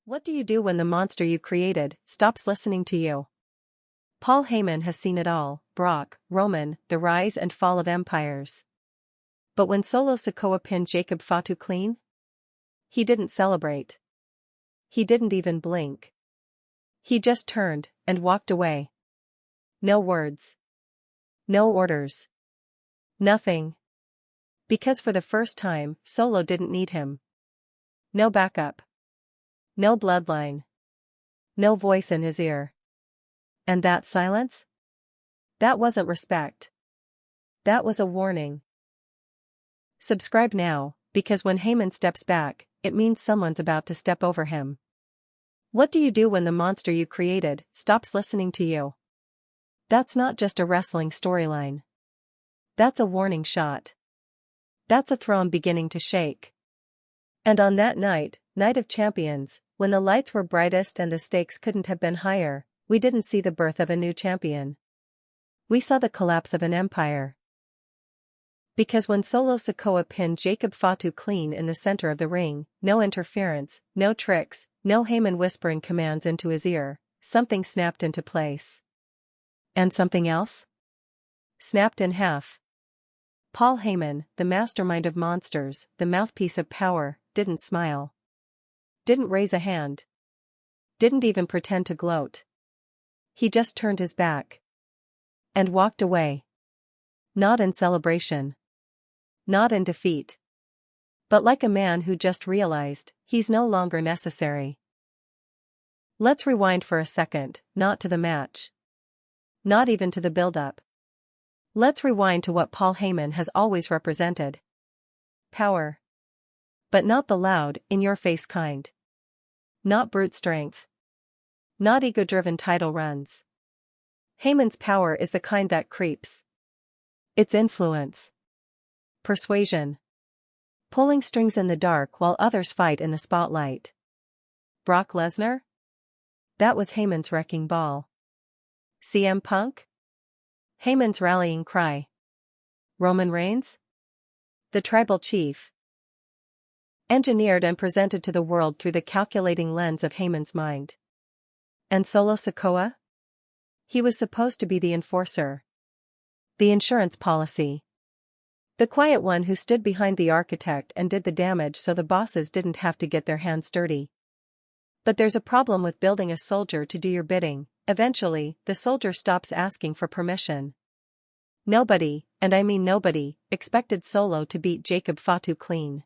What do you do when the monster you created stops listening to you? Paul Heyman has seen it all: Brock, Roman, the rise and fall of empires. But when Solo Sikoa pinned Jacob Fatu clean, he didn't celebrate. He didn't even blink. He just turned and walked away. No words. No orders. Nothing. Because for the first time, Solo didn't need him. No backup. No bloodline. No voice in his ear. And that silence? That wasn't respect. That was a warning. Subscribe now, because when Heyman steps back, it means someone's about to step over him. What do you do when the monster you created stops listening to you? That's not just a wrestling storyline. That's a warning shot. That's a throne beginning to shake. And on that night, Night of Champions, when the lights were brightest and the stakes couldn't have been higher, we didn't see the birth of a new champion. We saw the collapse of an empire. Because when Solo Sikoa pinned Jacob Fatu clean in the center of the ring, no interference, no tricks, no Heyman whispering commands into his ear, something snapped into place. And something else? Snapped in half. Paul Heyman, the mastermind of monsters, the mouthpiece of power, didn't smile. Didn't raise a hand. Didn't even pretend to gloat. He just turned his back. And walked away. Not in celebration. Not in defeat. But like a man who just realized, he's no longer necessary. Let's rewind for a second, not to the match. Not even to the build-up. Let's rewind to what Paul Heyman has always represented. Power. But not the loud, in-your-face kind. Not brute strength. Not ego-driven title runs. Heyman's power is the kind that creeps. It's influence. Persuasion. Pulling strings in the dark while others fight in the spotlight. Brock Lesnar? That was Heyman's wrecking ball. CM Punk? Heyman's rallying cry. Roman Reigns? The tribal chief. Engineered and presented to the world through the calculating lens of Heyman's mind. And Solo Sikoa? He was supposed to be the enforcer. The insurance policy. The quiet one who stood behind the architect and did the damage so the bosses didn't have to get their hands dirty. But there's a problem with building a soldier to do your bidding. Eventually, the soldier stops asking for permission. Nobody, and I mean nobody, expected Solo to beat Jacob Fatu clean.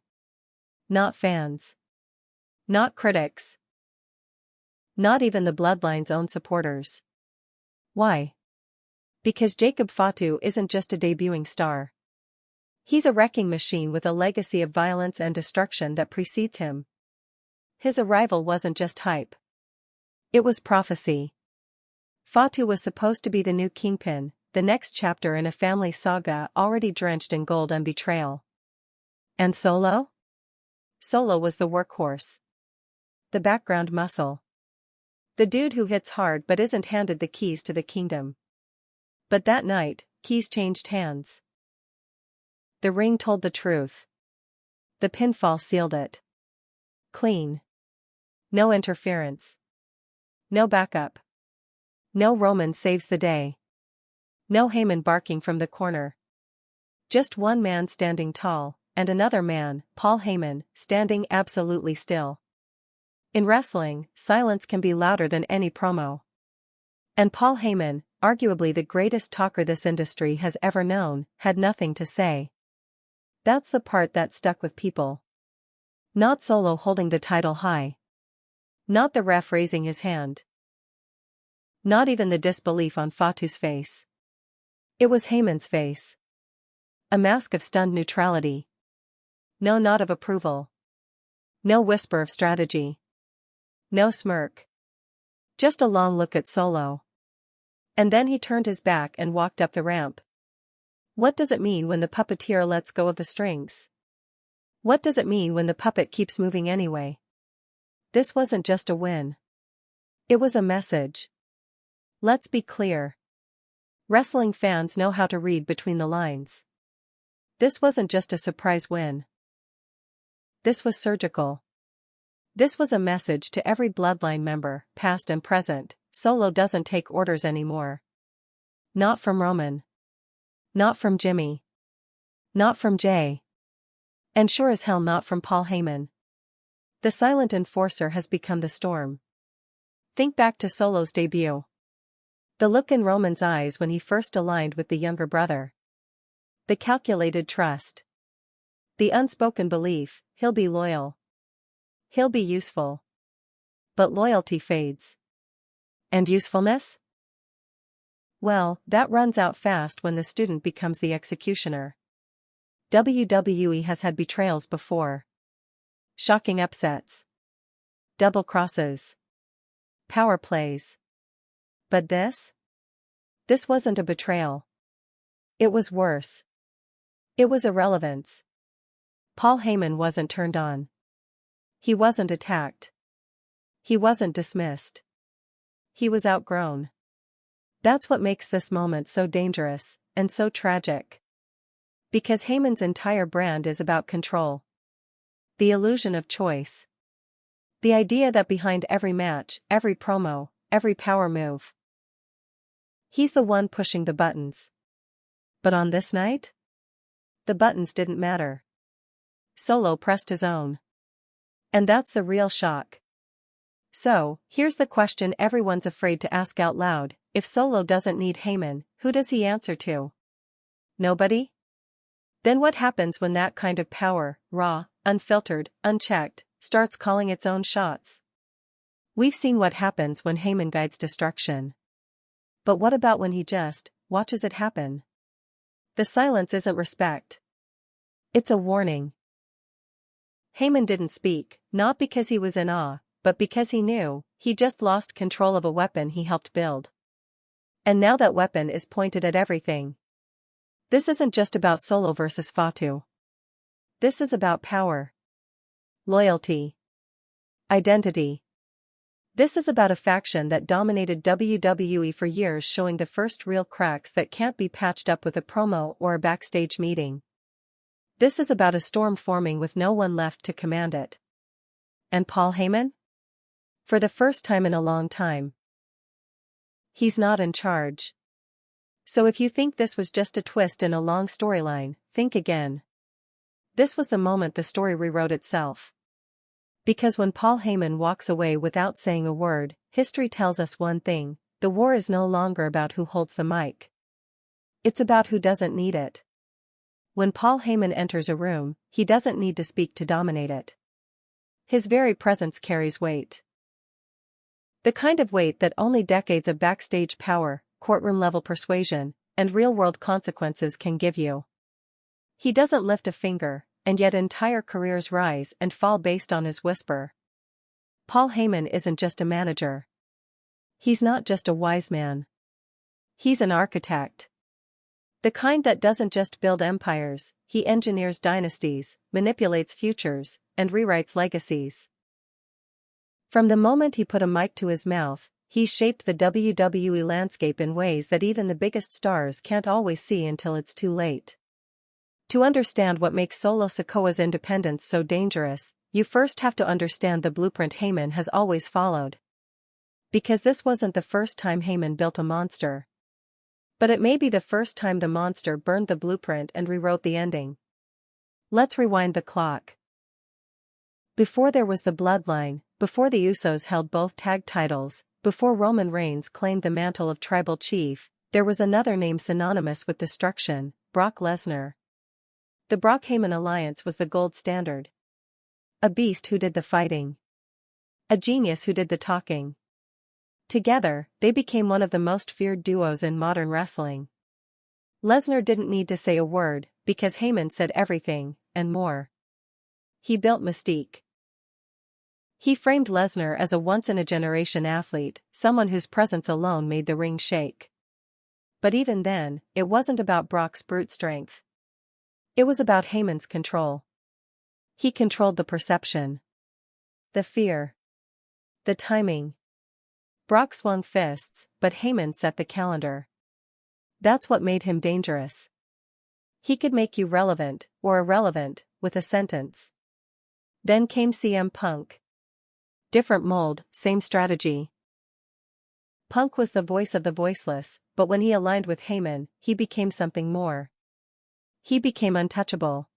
Not fans. Not critics. Not even the Bloodline's own supporters. Why? Because Jacob Fatu isn't just a debuting star. He's a wrecking machine with a legacy of violence and destruction that precedes him. His arrival wasn't just hype. It was prophecy. Fatu was supposed to be the new kingpin, the next chapter in a family saga already drenched in gold and betrayal. And Solo? Solo was the workhorse. The background muscle. The dude who hits hard but isn't handed the keys to the kingdom. But that night, keys changed hands. The ring told the truth. The pinfall sealed it. Clean. No interference. No backup. No Roman saves the day. No Heyman barking from the corner. Just one man standing tall, and another man, Paul Heyman, standing absolutely still. In wrestling, silence can be louder than any promo. And Paul Heyman, arguably the greatest talker this industry has ever known, had nothing to say. That's the part that stuck with people. Not Solo holding the title high. Not the ref raising his hand. Not even the disbelief on Fatu's face. It was Heyman's face. A mask of stunned neutrality. No nod of approval. No whisper of strategy. No smirk. Just a long look at Solo. And then he turned his back and walked up the ramp. What does it mean when the puppeteer lets go of the strings? What does it mean when the puppet keeps moving anyway? This wasn't just a win. It was a message. Let's be clear. Wrestling fans know how to read between the lines. This wasn't just a surprise win. This was surgical. This was a message to every Bloodline member, past and present: Solo doesn't take orders anymore. Not from Roman. Not from Jimmy. Not from Jay. And sure as hell not from Paul Heyman. The silent enforcer has become the storm. Think back to Solo's debut. The look in Roman's eyes when he first aligned with the younger brother. The calculated trust. The unspoken belief: he'll be loyal. He'll be useful. But loyalty fades. And usefulness? Well, that runs out fast when the student becomes the executioner. WWE has had betrayals before. Shocking upsets. Double crosses. Power plays. But this? This wasn't a betrayal. It was worse. It was irrelevance. Paul Heyman wasn't turned on. He wasn't attacked. He wasn't dismissed. He was outgrown. That's what makes this moment so dangerous, and so tragic. Because Heyman's entire brand is about control. The illusion of choice. The idea that behind every match, every promo, every power move, he's the one pushing the buttons. But on this night? The buttons didn't matter. Solo pressed his own. And that's the real shock. So, here's the question everyone's afraid to ask out loud: if Solo doesn't need Heyman, who does he answer to? Nobody? Then what happens when that kind of power, raw, unfiltered, unchecked, starts calling its own shots? We've seen what happens when Heyman guides destruction. But what about when he just watches it happen? The silence isn't respect. It's a warning. Heyman didn't speak, not because he was in awe, but because he knew he just lost control of a weapon he helped build. And now that weapon is pointed at everything. This isn't just about Solo versus Fatu. This is about power. Loyalty. Identity. This is about a faction that dominated WWE for years, showing the first real cracks that can't be patched up with a promo or a backstage meeting. This is about a storm forming with no one left to command it. And Paul Heyman? For the first time in a long time, he's not in charge. So if you think this was just a twist in a long storyline, think again. This was the moment the story rewrote itself. Because when Paul Heyman walks away without saying a word, history tells us one thing: the war is no longer about who holds the mic. It's about who doesn't need it. When Paul Heyman enters a room, he doesn't need to speak to dominate it. His very presence carries weight. The kind of weight that only decades of backstage power, courtroom-level persuasion, and real-world consequences can give you. He doesn't lift a finger, and yet entire careers rise and fall based on his whisper. Paul Heyman isn't just a manager. He's not just a wise man. He's an architect. The kind that doesn't just build empires, he engineers dynasties, manipulates futures, and rewrites legacies. From the moment he put a mic to his mouth, he shaped the WWE landscape in ways that even the biggest stars can't always see until it's too late. To understand what makes Solo Sikoa's independence so dangerous, you first have to understand the blueprint Heyman has always followed. Because this wasn't the first time Heyman built a monster. But it may be the first time the monster burned the blueprint and rewrote the ending. Let's rewind the clock. Before there was the Bloodline, before the Usos held both tag titles, before Roman Reigns claimed the mantle of tribal chief, there was another name synonymous with destruction: Brock Lesnar. The Brock-Heyman alliance was the gold standard. A beast who did the fighting. A genius who did the talking. Together, they became one of the most feared duos in modern wrestling. Lesnar didn't need to say a word, because Heyman said everything, and more. He built mystique. He framed Lesnar as a once-in-a-generation athlete, someone whose presence alone made the ring shake. But even then, it wasn't about Brock's brute strength. It was about Heyman's control. He controlled the perception. The fear. The timing. Brock swung fists, but Heyman set the calendar. That's what made him dangerous. He could make you relevant, or irrelevant, with a sentence. Then came CM Punk. Different mold, same strategy. Punk was the voice of the voiceless, but when he aligned with Heyman, he became something more. He became untouchable.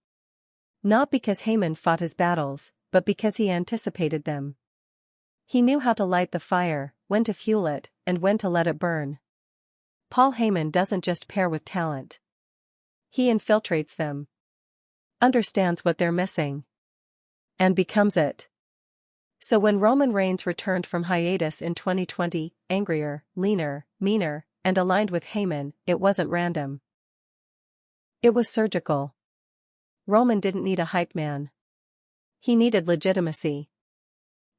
Not because Heyman fought his battles, but because he anticipated them. He knew how to light the fire, when to fuel it, and when to let it burn. Paul Heyman doesn't just pair with talent. He infiltrates them. Understands what they're missing. And becomes it. So when Roman Reigns returned from hiatus in 2020, angrier, leaner, meaner, and aligned with Heyman, it wasn't random. It was surgical. Roman didn't need a hype man. He needed legitimacy.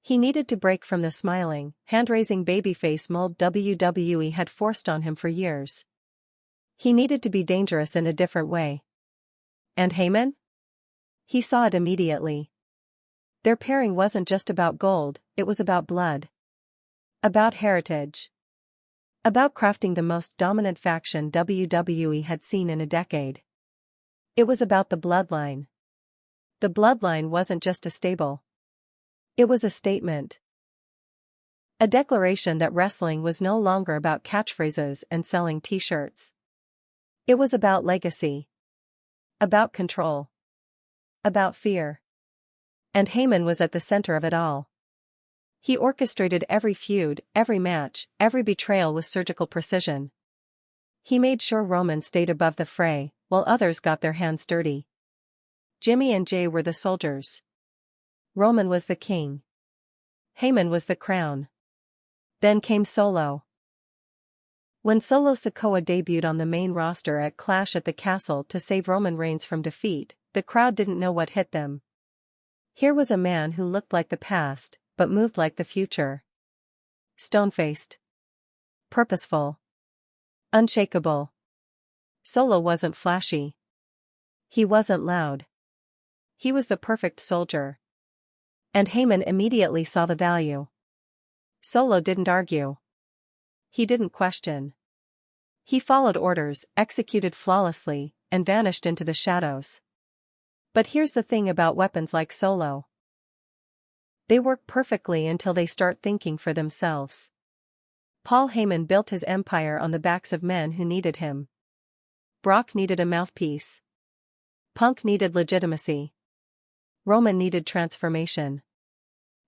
He needed to break from the smiling, hand-raising babyface mold WWE had forced on him for years. He needed to be dangerous in a different way. And Heyman? He saw it immediately. Their pairing wasn't just about gold, it was about blood. About heritage. About crafting the most dominant faction WWE had seen in a decade. It was about the bloodline. The bloodline wasn't just a stable. It was a statement. A declaration that wrestling was no longer about catchphrases and selling t-shirts. It was about legacy. About control. About fear. And Heyman was at the center of it all. He orchestrated every feud, every match, every betrayal with surgical precision. He made sure Roman stayed above the fray, while others got their hands dirty. Jimmy and Jay were the soldiers. Roman was the king. Heyman was the crown. Then came Solo. When Solo Sikoa debuted on the main roster at Clash at the Castle to save Roman Reigns from defeat, the crowd didn't know what hit them. Here was a man who looked like the past, but moved like the future. Stone-faced. Purposeful. Unshakable. Solo wasn't flashy. He wasn't loud. He was the perfect soldier. And Heyman immediately saw the value. Solo didn't argue. He didn't question. He followed orders, executed flawlessly, and vanished into the shadows. But here's the thing about weapons like Solo. They work perfectly until they start thinking for themselves. Paul Heyman built his empire on the backs of men who needed him. Brock needed a mouthpiece. Punk needed legitimacy. Roman needed transformation.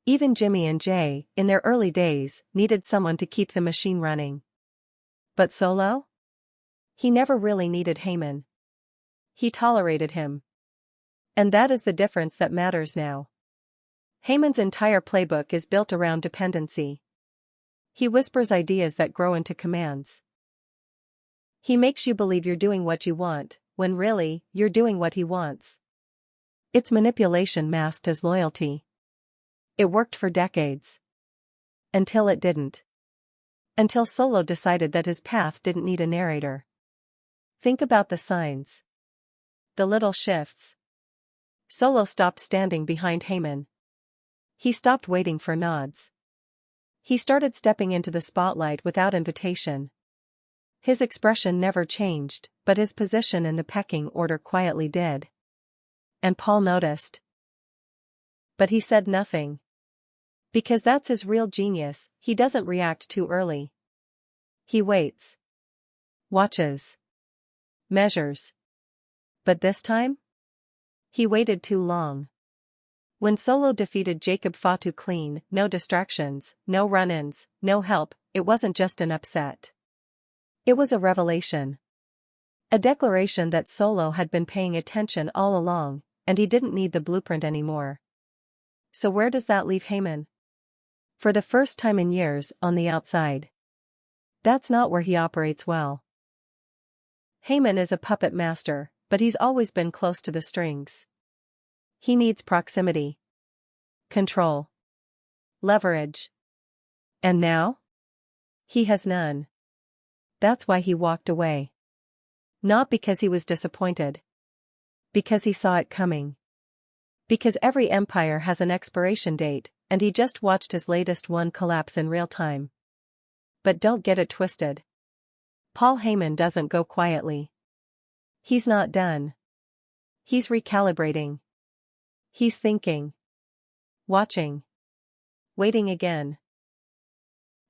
Even Jimmy and Jay, in their early days, needed someone to keep the machine running. But Solo? He never really needed Heyman. He tolerated him. And that is the difference that matters now. Heyman's entire playbook is built around dependency. He whispers ideas that grow into commands. He makes you believe you're doing what you want, when really, you're doing what he wants. It's manipulation masked as loyalty. It worked for decades. Until it didn't. Until Solo decided that his path didn't need a narrator. Think about the signs. The little shifts. Solo stopped standing behind Heyman. He stopped waiting for nods. He started stepping into the spotlight without invitation. His expression never changed, but his position in the pecking order quietly did. And Paul noticed. But he said nothing. Because that's his real genius, he doesn't react too early. He waits. Watches. Measures. But this time? He waited too long. When Solo defeated Jacob Fatu clean, no distractions, no run-ins, no help, it wasn't just an upset. It was a revelation. A declaration that Solo had been paying attention all along, and he didn't need the blueprint anymore. So where does that leave Heyman? For the first time in years, on the outside. That's not where he operates well. Heyman is a puppet master, but he's always been close to the strings. He needs proximity. Control. Leverage. And now? He has none. That's why he walked away. Not because he was disappointed. Because he saw it coming. Because every empire has an expiration date, and he just watched his latest one collapse in real time. But don't get it twisted. Paul Heyman doesn't go quietly. He's not done. He's recalibrating. He's thinking. Watching. waiting again.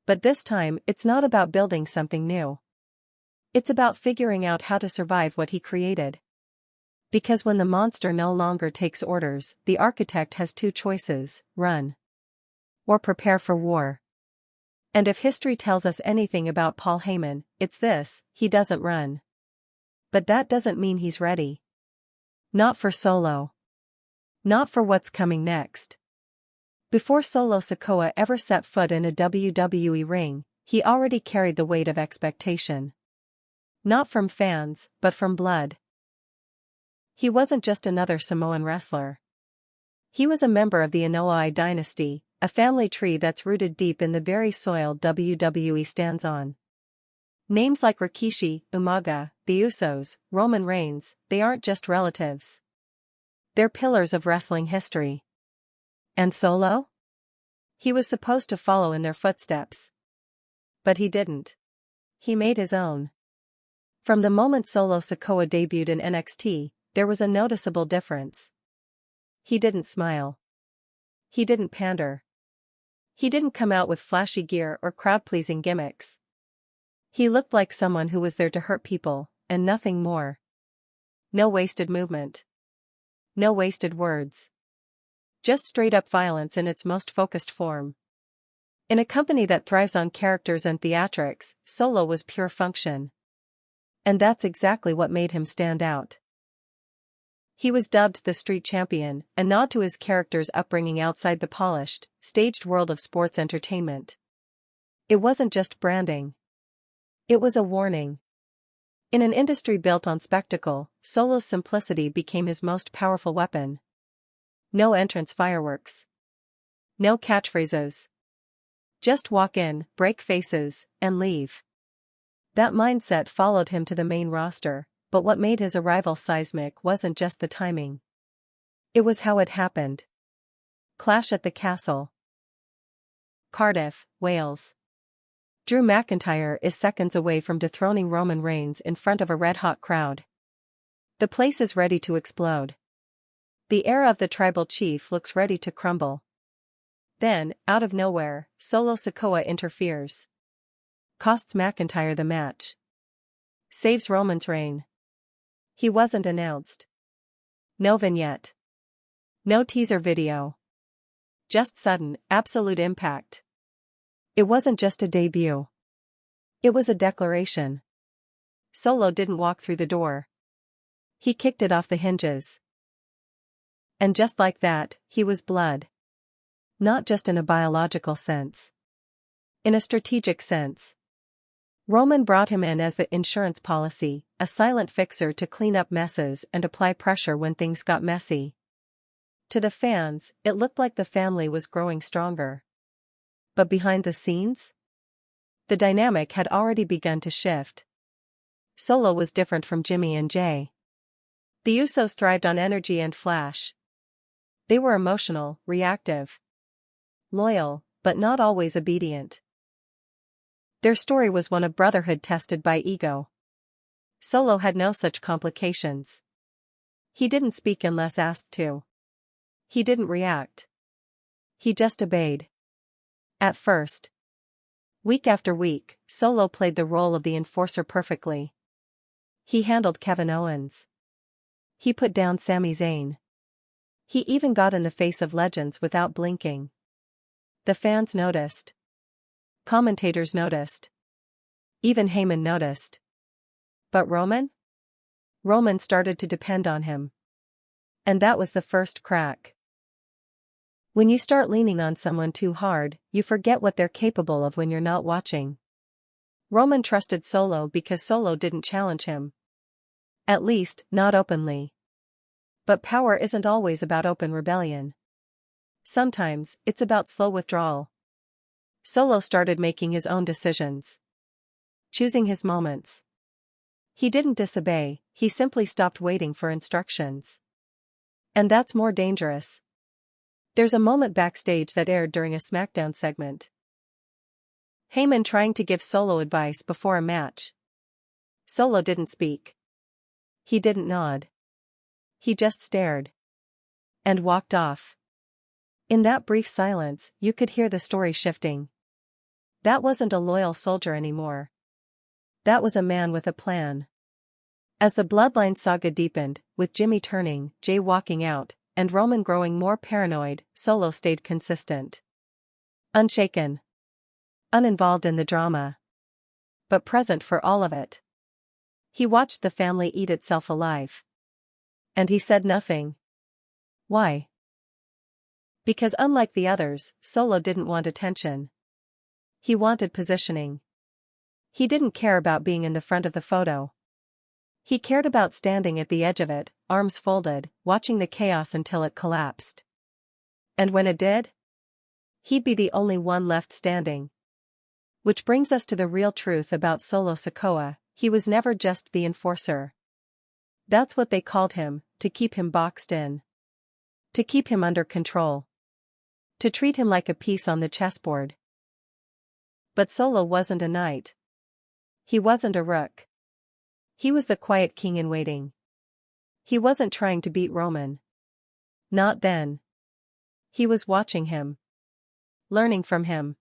But this time, it's not about building something new. It's about figuring out how to survive what he created. Because when the monster no longer takes orders, the architect has two choices: run or prepare for war. And if history tells us anything about Paul Heyman, it's this: he doesn't run. But that doesn't mean he's ready. Not for Solo. Not for what's coming next. Before Solo Sikoa ever set foot in a WWE ring, he already carried the weight of expectation. Not from fans, but from blood. He wasn't just another Samoan wrestler. He was a member of the Anoa'i dynasty, a family tree that's rooted deep in the very soil WWE stands on. Names like Rikishi, Umaga, the Usos, Roman Reigns, they aren't just relatives. They're pillars of wrestling history. And Solo? He was supposed to follow in their footsteps. But he didn't. He made his own. From the moment Solo Sikoa debuted in NXT, there was a noticeable difference. He didn't smile. He didn't pander. He didn't come out with flashy gear or crowd-pleasing gimmicks. He looked like someone who was there to hurt people, and nothing more. No wasted movement. No wasted words. Just straight-up violence in its most focused form. In a company that thrives on characters and theatrics, Solo was pure function. And that's exactly what made him stand out. He was dubbed the Street Champion, a nod to his character's upbringing outside the polished, staged world of sports entertainment. It wasn't just branding. It was a warning. In an industry built on spectacle, Solo's simplicity became his most powerful weapon. No entrance fireworks. No catchphrases. Just walk in, break faces, and leave. That mindset followed him to the main roster, but what made his arrival seismic wasn't just the timing. It was how it happened. Clash at the Castle. Cardiff, Wales. Drew McIntyre is seconds away from dethroning Roman Reigns in front of a red-hot crowd. The place is ready to explode. The era of the tribal chief looks ready to crumble. Then, out of nowhere, Solo Sikoa interferes. Costs McIntyre the match. Saves Roman's reign. He wasn't announced. No vignette. No teaser video. Just sudden, absolute impact. It wasn't just a debut. It was a declaration. Solo didn't walk through the door. He kicked it off the hinges. And just like that, he was blood. Not just in a biological sense. In a strategic sense. Roman brought him in as the insurance policy, a silent fixer to clean up messes and apply pressure when things got messy. To the fans, it looked like the family was growing stronger. But behind the scenes? The dynamic had already begun to shift. Solo was different from Jimmy and Jay. The Usos thrived on energy and flash. They were emotional, reactive. Loyal, but not always obedient. Their story was one of brotherhood tested by ego. Solo had no such complications. He didn't speak unless asked to. He didn't react. He just obeyed. At first. Week after week, Solo played the role of the enforcer perfectly. He handled Kevin Owens. He put down Sami Zayn. He even got in the face of legends without blinking. The fans noticed. Commentators noticed. Even Heyman noticed. But Roman? Roman started to depend on him. And that was the first crack. When you start leaning on someone too hard, you forget what they're capable of when you're not watching. Roman trusted Solo because Solo didn't challenge him. At least, not openly. But power isn't always about open rebellion. Sometimes, it's about slow withdrawal. Solo started making his own decisions. Choosing his moments. He didn't disobey, he simply stopped waiting for instructions. And that's more dangerous. There's a moment backstage that aired during a SmackDown segment. Heyman trying to give Solo advice before a match. Solo didn't speak. He didn't nod. He just stared. And walked off. In that brief silence, you could hear the story shifting. That wasn't a loyal soldier anymore. That was a man with a plan. As the Bloodline saga deepened, with Jimmy turning, Jay walking out, and Roman growing more paranoid, Solo stayed consistent. Unshaken. Uninvolved in the drama. But present for all of it. He watched the family eat itself alive. And he said nothing. Why? Because unlike the others, Solo didn't want attention. He wanted positioning. He didn't care about being in the front of the photo. He cared about standing at the edge of it, arms folded, watching the chaos until it collapsed. And when it did, he'd be the only one left standing. Which brings us to the real truth about Solo Sikoa: he was never just the enforcer. That's what they called him, to keep him boxed in. To keep him under control. To treat him like a piece on the chessboard. But Solo wasn't a knight. He wasn't a rook. He was the quiet king in waiting. He wasn't trying to beat Roman. Not then. He was watching him. Learning from him.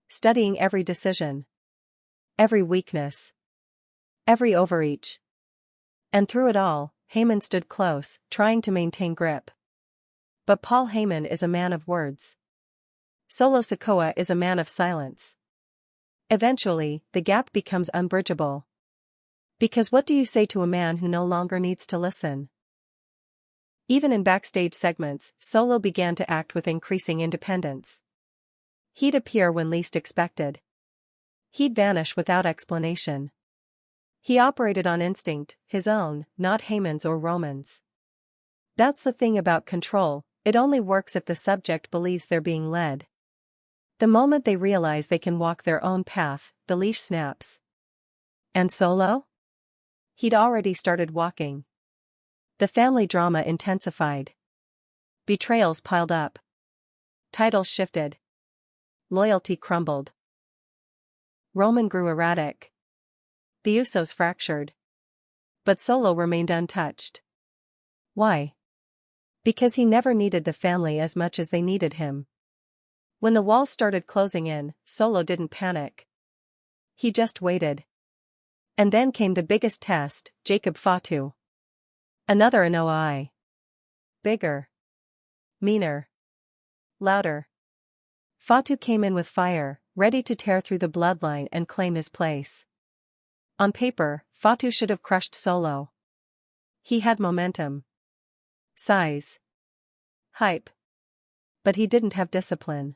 Studying every decision. Every weakness. Every overreach. And through it all, Heyman stood close, trying to maintain grip. But Paul Heyman is a man of words. Solo Sikoa is a man of silence. Eventually, the gap becomes unbridgeable. Because what do you say to a man who no longer needs to listen? Even in backstage segments, Solo began to act with increasing independence. He'd appear when least expected. He'd vanish without explanation. He operated on instinct, his own, not Heyman's or Roman's. That's the thing about control, it only works if the subject believes they're being led. The moment they realize they can walk their own path, the leash snaps. And Solo? He'd already started walking. The family drama intensified. Betrayals piled up. Titles shifted. Loyalty crumbled. Roman grew erratic. The Usos fractured. But Solo remained untouched. Why? Because he never needed the family as much as they needed him. When the walls started closing in, Solo didn't panic. He just waited. And then came the biggest test, Jacob Fatu. Another Anoa'i. Bigger. Meaner. Louder. Fatu came in with fire, ready to tear through the bloodline and claim his place. On paper, Fatu should have crushed Solo. He had momentum. Size. Hype. But he didn't have discipline.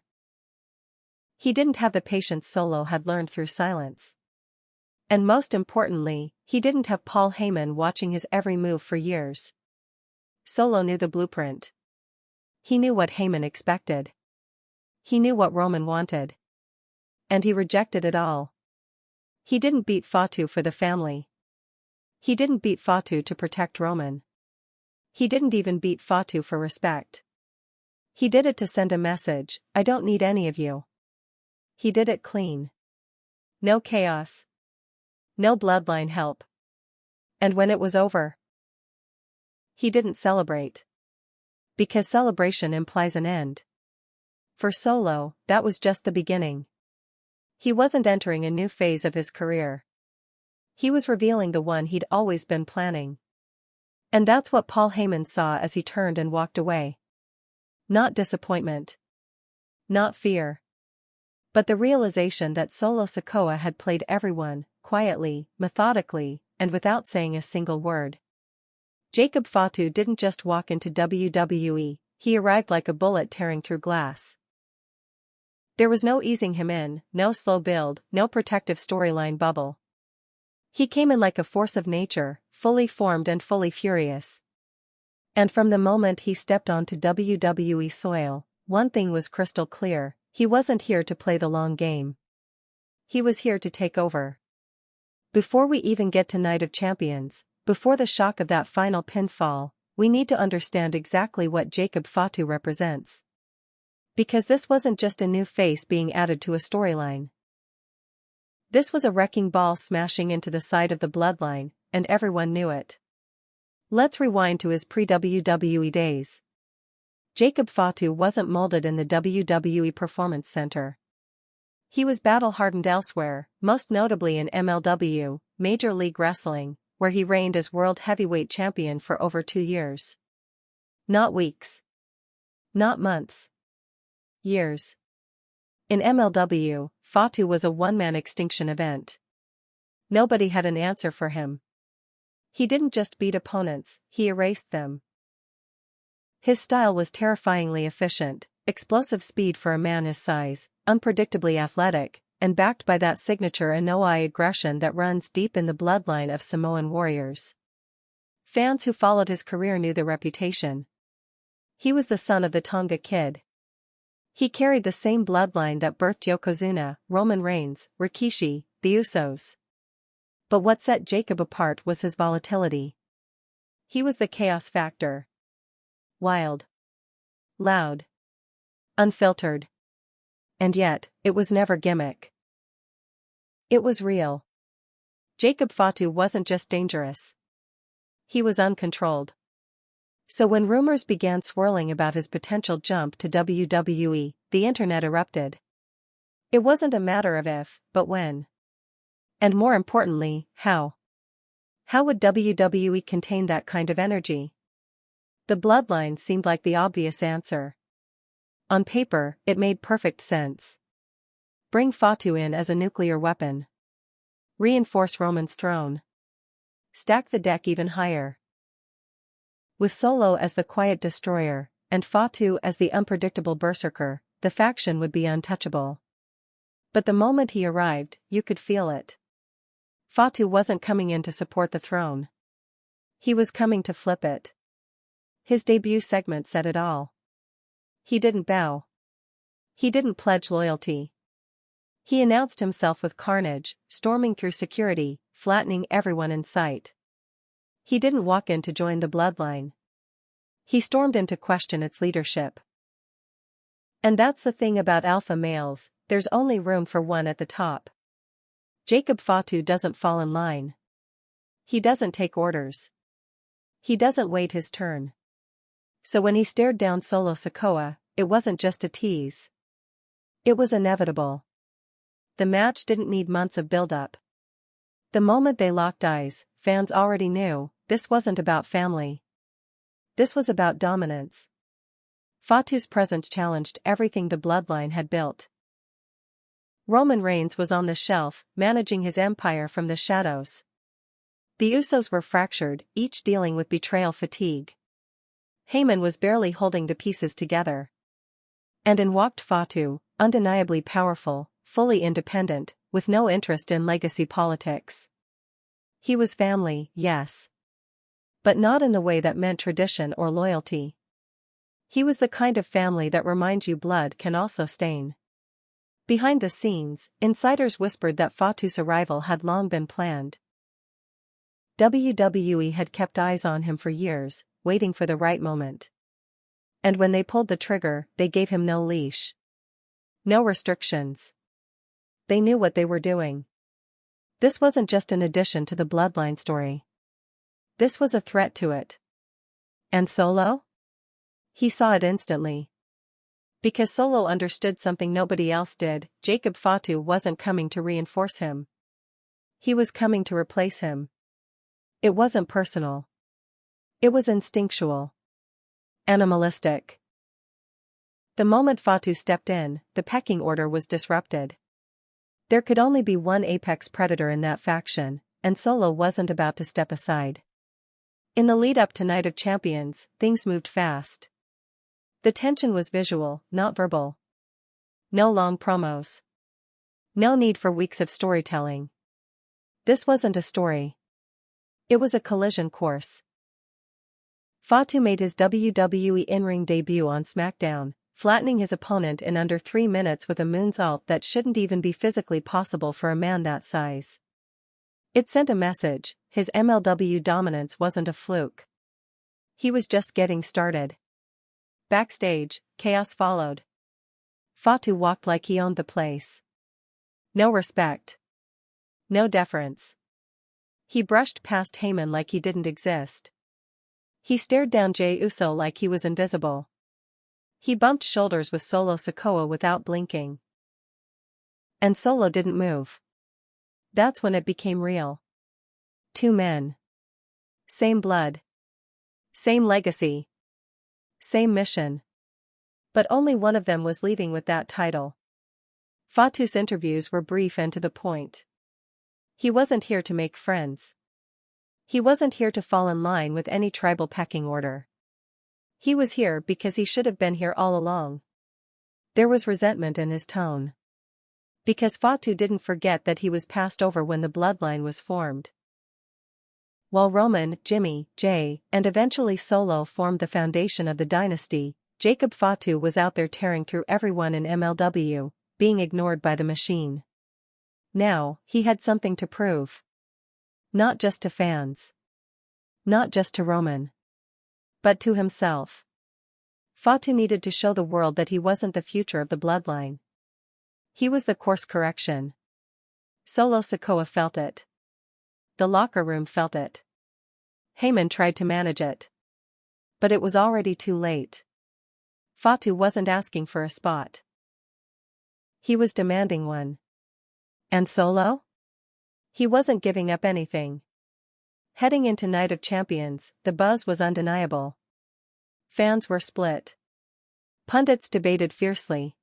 He didn't have the patience Solo had learned through silence. And most importantly, he didn't have Paul Heyman watching his every move for years. Solo knew the blueprint. He knew what Heyman expected. He knew what Roman wanted. And he rejected it all. He didn't beat Fatu for the family. He didn't beat Fatu to protect Roman. He didn't even beat Fatu for respect. He did it to send a message: I don't need any of you. He did it clean. No chaos. No bloodline help. And when it was over, he didn't celebrate. Because celebration implies an end. For Solo, that was just the beginning. He wasn't entering a new phase of his career. He was revealing the one he'd always been planning. And that's what Paul Heyman saw as he turned and walked away. Not disappointment. Not fear. But the realization that Solo Sikoa had played everyone, quietly, methodically, and without saying a single word. Jacob Fatu didn't just walk into WWE, he arrived like a bullet tearing through glass. There was no easing him in, no slow build, no protective storyline bubble. He came in like a force of nature, fully formed and fully furious. And from the moment he stepped onto WWE soil, one thing was crystal clear: he wasn't here to play the long game. He was here to take over. Before we even get to Night of Champions, before the shock of that final pinfall, we need to understand exactly what Jacob Fatu represents. Because this wasn't just a new face being added to a storyline. This was a wrecking ball smashing into the side of the bloodline, and everyone knew it. Let's rewind to his pre-WWE days. Jacob Fatu wasn't molded in the WWE Performance Center. He was battle-hardened elsewhere, most notably in MLW, Major League Wrestling, where he reigned as World Heavyweight Champion for over 2 years. Not weeks. Not months. Years. In MLW, Fatu was a one-man extinction event. Nobody had an answer for him. He didn't just beat opponents, he erased them. His style was terrifyingly efficient, explosive speed for a man his size, unpredictably athletic, and backed by that signature no-eye aggression that runs deep in the bloodline of Samoan warriors. Fans who followed his career knew the reputation. He was the son of the Tonga Kid. He carried the same bloodline that birthed Yokozuna, Roman Reigns, Rikishi, the Usos. But what set Jacob apart was his volatility. He was the chaos factor. Wild. Loud. Unfiltered. And yet, it was never gimmick. It was real. Jacob Fatu wasn't just dangerous. He was uncontrolled. So when rumors began swirling about his potential jump to WWE, the internet erupted. It wasn't a matter of if, but when. And more importantly, how. How would WWE contain that kind of energy? The bloodline seemed like the obvious answer. On paper, it made perfect sense. Bring Fatu in as a nuclear weapon. Reinforce Roman's throne. Stack the deck even higher. With Solo as the quiet destroyer, and Fatu as the unpredictable berserker, the faction would be untouchable. But the moment he arrived, you could feel it. Fatu wasn't coming in to support the throne. He was coming to flip it. His debut segment said it all. He didn't bow. He didn't pledge loyalty. He announced himself with carnage, storming through security, flattening everyone in sight. He didn't walk in to join the bloodline. He stormed in to question its leadership. And that's the thing about alpha males, there's only room for one at the top. Jacob Fatu doesn't fall in line. He doesn't take orders. He doesn't wait his turn. So when he stared down Solo Sikoa, it wasn't just a tease. It was inevitable. The match didn't need months of build-up. The moment they locked eyes, fans already knew, this wasn't about family. This was about dominance. Fatu's presence challenged everything the bloodline had built. Roman Reigns was on the shelf, managing his empire from the shadows. The Usos were fractured, each dealing with betrayal fatigue. Heyman was barely holding the pieces together. And in walked Fatu, undeniably powerful, fully independent, with no interest in legacy politics. He was family, yes. But not in the way that meant tradition or loyalty. He was the kind of family that reminds you blood can also stain. Behind the scenes, insiders whispered that Fatu's arrival had long been planned. WWE had kept eyes on him for years, waiting for the right moment. And when they pulled the trigger, they gave him no leash. No restrictions. They knew what they were doing. This wasn't just an addition to the bloodline story. This was a threat to it. And Solo? He saw it instantly. Because Solo understood something nobody else did, Jacob Fatu wasn't coming to reinforce him. He was coming to replace him. It wasn't personal. It was instinctual. Animalistic. The moment Fatu stepped in, the pecking order was disrupted. There could only be one apex predator in that faction, and Solo wasn't about to step aside. In the lead-up to Night of Champions, things moved fast. The tension was visual, not verbal. No long promos. No need for weeks of storytelling. This wasn't a story. It was a collision course. Fatu made his WWE in-ring debut on SmackDown, flattening his opponent in under 3 minutes with a moonsault that shouldn't even be physically possible for a man that size. It sent a message: his MLW dominance wasn't a fluke. He was just getting started. Backstage, chaos followed. Fatu walked like he owned the place. No respect. No deference. He brushed past Heyman like he didn't exist. He stared down Jey Uso like he was invisible. He bumped shoulders with Solo Sikoa without blinking. And Solo didn't move. That's when it became real. Two men. Same blood. Same legacy. Same mission. But only one of them was leaving with that title. Fatu's interviews were brief and to the point. He wasn't here to make friends. He wasn't here to fall in line with any tribal pecking order. He was here because he should have been here all along. There was resentment in his tone. Because Fatu didn't forget that he was passed over when the bloodline was formed. While Roman, Jimmy, Jay, and eventually Solo formed the foundation of the dynasty, Jacob Fatu was out there tearing through everyone in MLW, being ignored by the machine. Now, he had something to prove. Not just to fans. Not just to Roman. But to himself. Fatu needed to show the world that he wasn't the future of the bloodline. He was the course correction. Solo Sikoa felt it. The locker room felt it. Heyman tried to manage it. But it was already too late. Fatu wasn't asking for a spot. He was demanding one. And Solo? He wasn't giving up anything. Heading into Night of Champions, the buzz was undeniable. Fans were split. Pundits debated fiercely.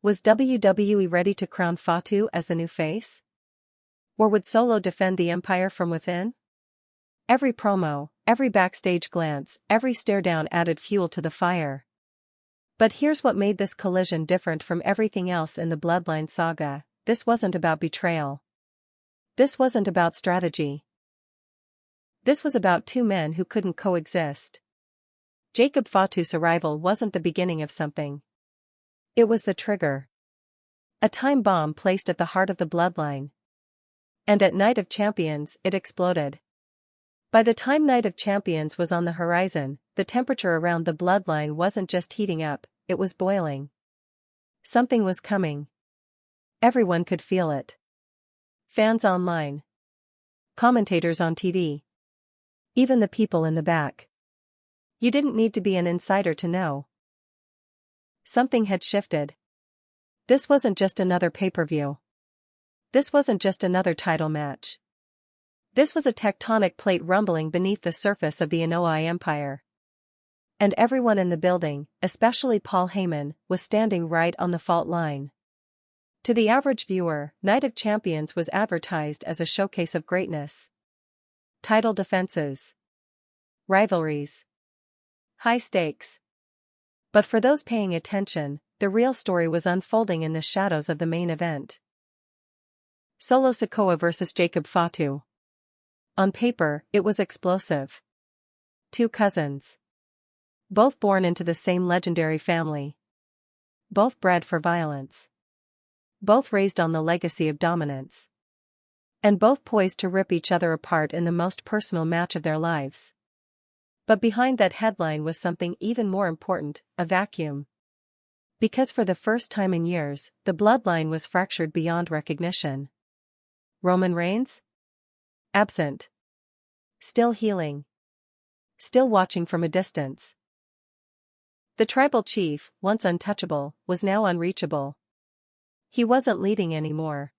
Was WWE ready to crown Fatu as the new face? Or would Solo defend the empire from within? Every promo, every backstage glance, every stare down added fuel to the fire. But here's what made this collision different from everything else in the Bloodline saga: this wasn't about betrayal. This wasn't about strategy. This was about two men who couldn't coexist. Jacob Fatu's arrival wasn't the beginning of something. It was the trigger. A time bomb placed at the heart of the bloodline. And at Night of Champions, it exploded. By the time Night of Champions was on the horizon, the temperature around the bloodline wasn't just heating up, it was boiling. Something was coming. Everyone could feel it. Fans online. Commentators on TV. Even the people in the back. You didn't need to be an insider to know. Something had shifted. This wasn't just another pay-per-view. This wasn't just another title match. This was a tectonic plate rumbling beneath the surface of the Anoa'i Empire. And everyone in the building, especially Paul Heyman, was standing right on the fault line. To the average viewer, Night of Champions was advertised as a showcase of greatness. Title defenses. Rivalries. High stakes. But for those paying attention, the real story was unfolding in the shadows of the main event. Solo Sikoa vs. Jacob Fatu. On paper, it was explosive. Two cousins. Both born into the same legendary family. Both bred for violence. Both raised on the legacy of dominance. And both poised to rip each other apart in the most personal match of their lives. But behind that headline was something even more important: a vacuum. Because for the first time in years, the bloodline was fractured beyond recognition. Roman Reigns? Absent. Still healing. Still watching from a distance. The tribal chief, once untouchable, was now unreachable. He wasn't leading anymore.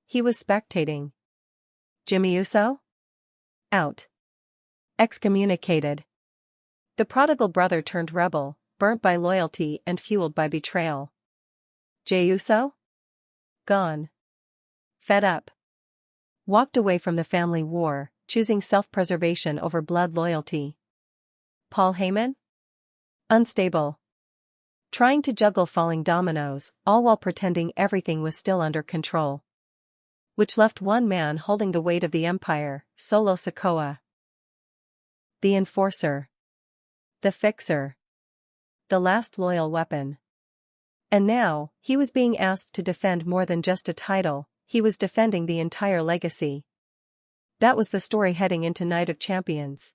He was spectating. Jimmy Uso? Out. Excommunicated. The prodigal brother turned rebel, burnt by loyalty and fueled by betrayal. Jey Uso? Gone. Fed up. Walked away from the family war, choosing self-preservation over blood loyalty. Paul Heyman? Unstable. Trying to juggle falling dominoes, all while pretending everything was still under control. Which left one man holding the weight of the empire, Solo Sikoa. The enforcer. The fixer. The last loyal weapon. And now, he was being asked to defend more than just a title, he was defending the entire legacy. That was the story heading into Night of Champions.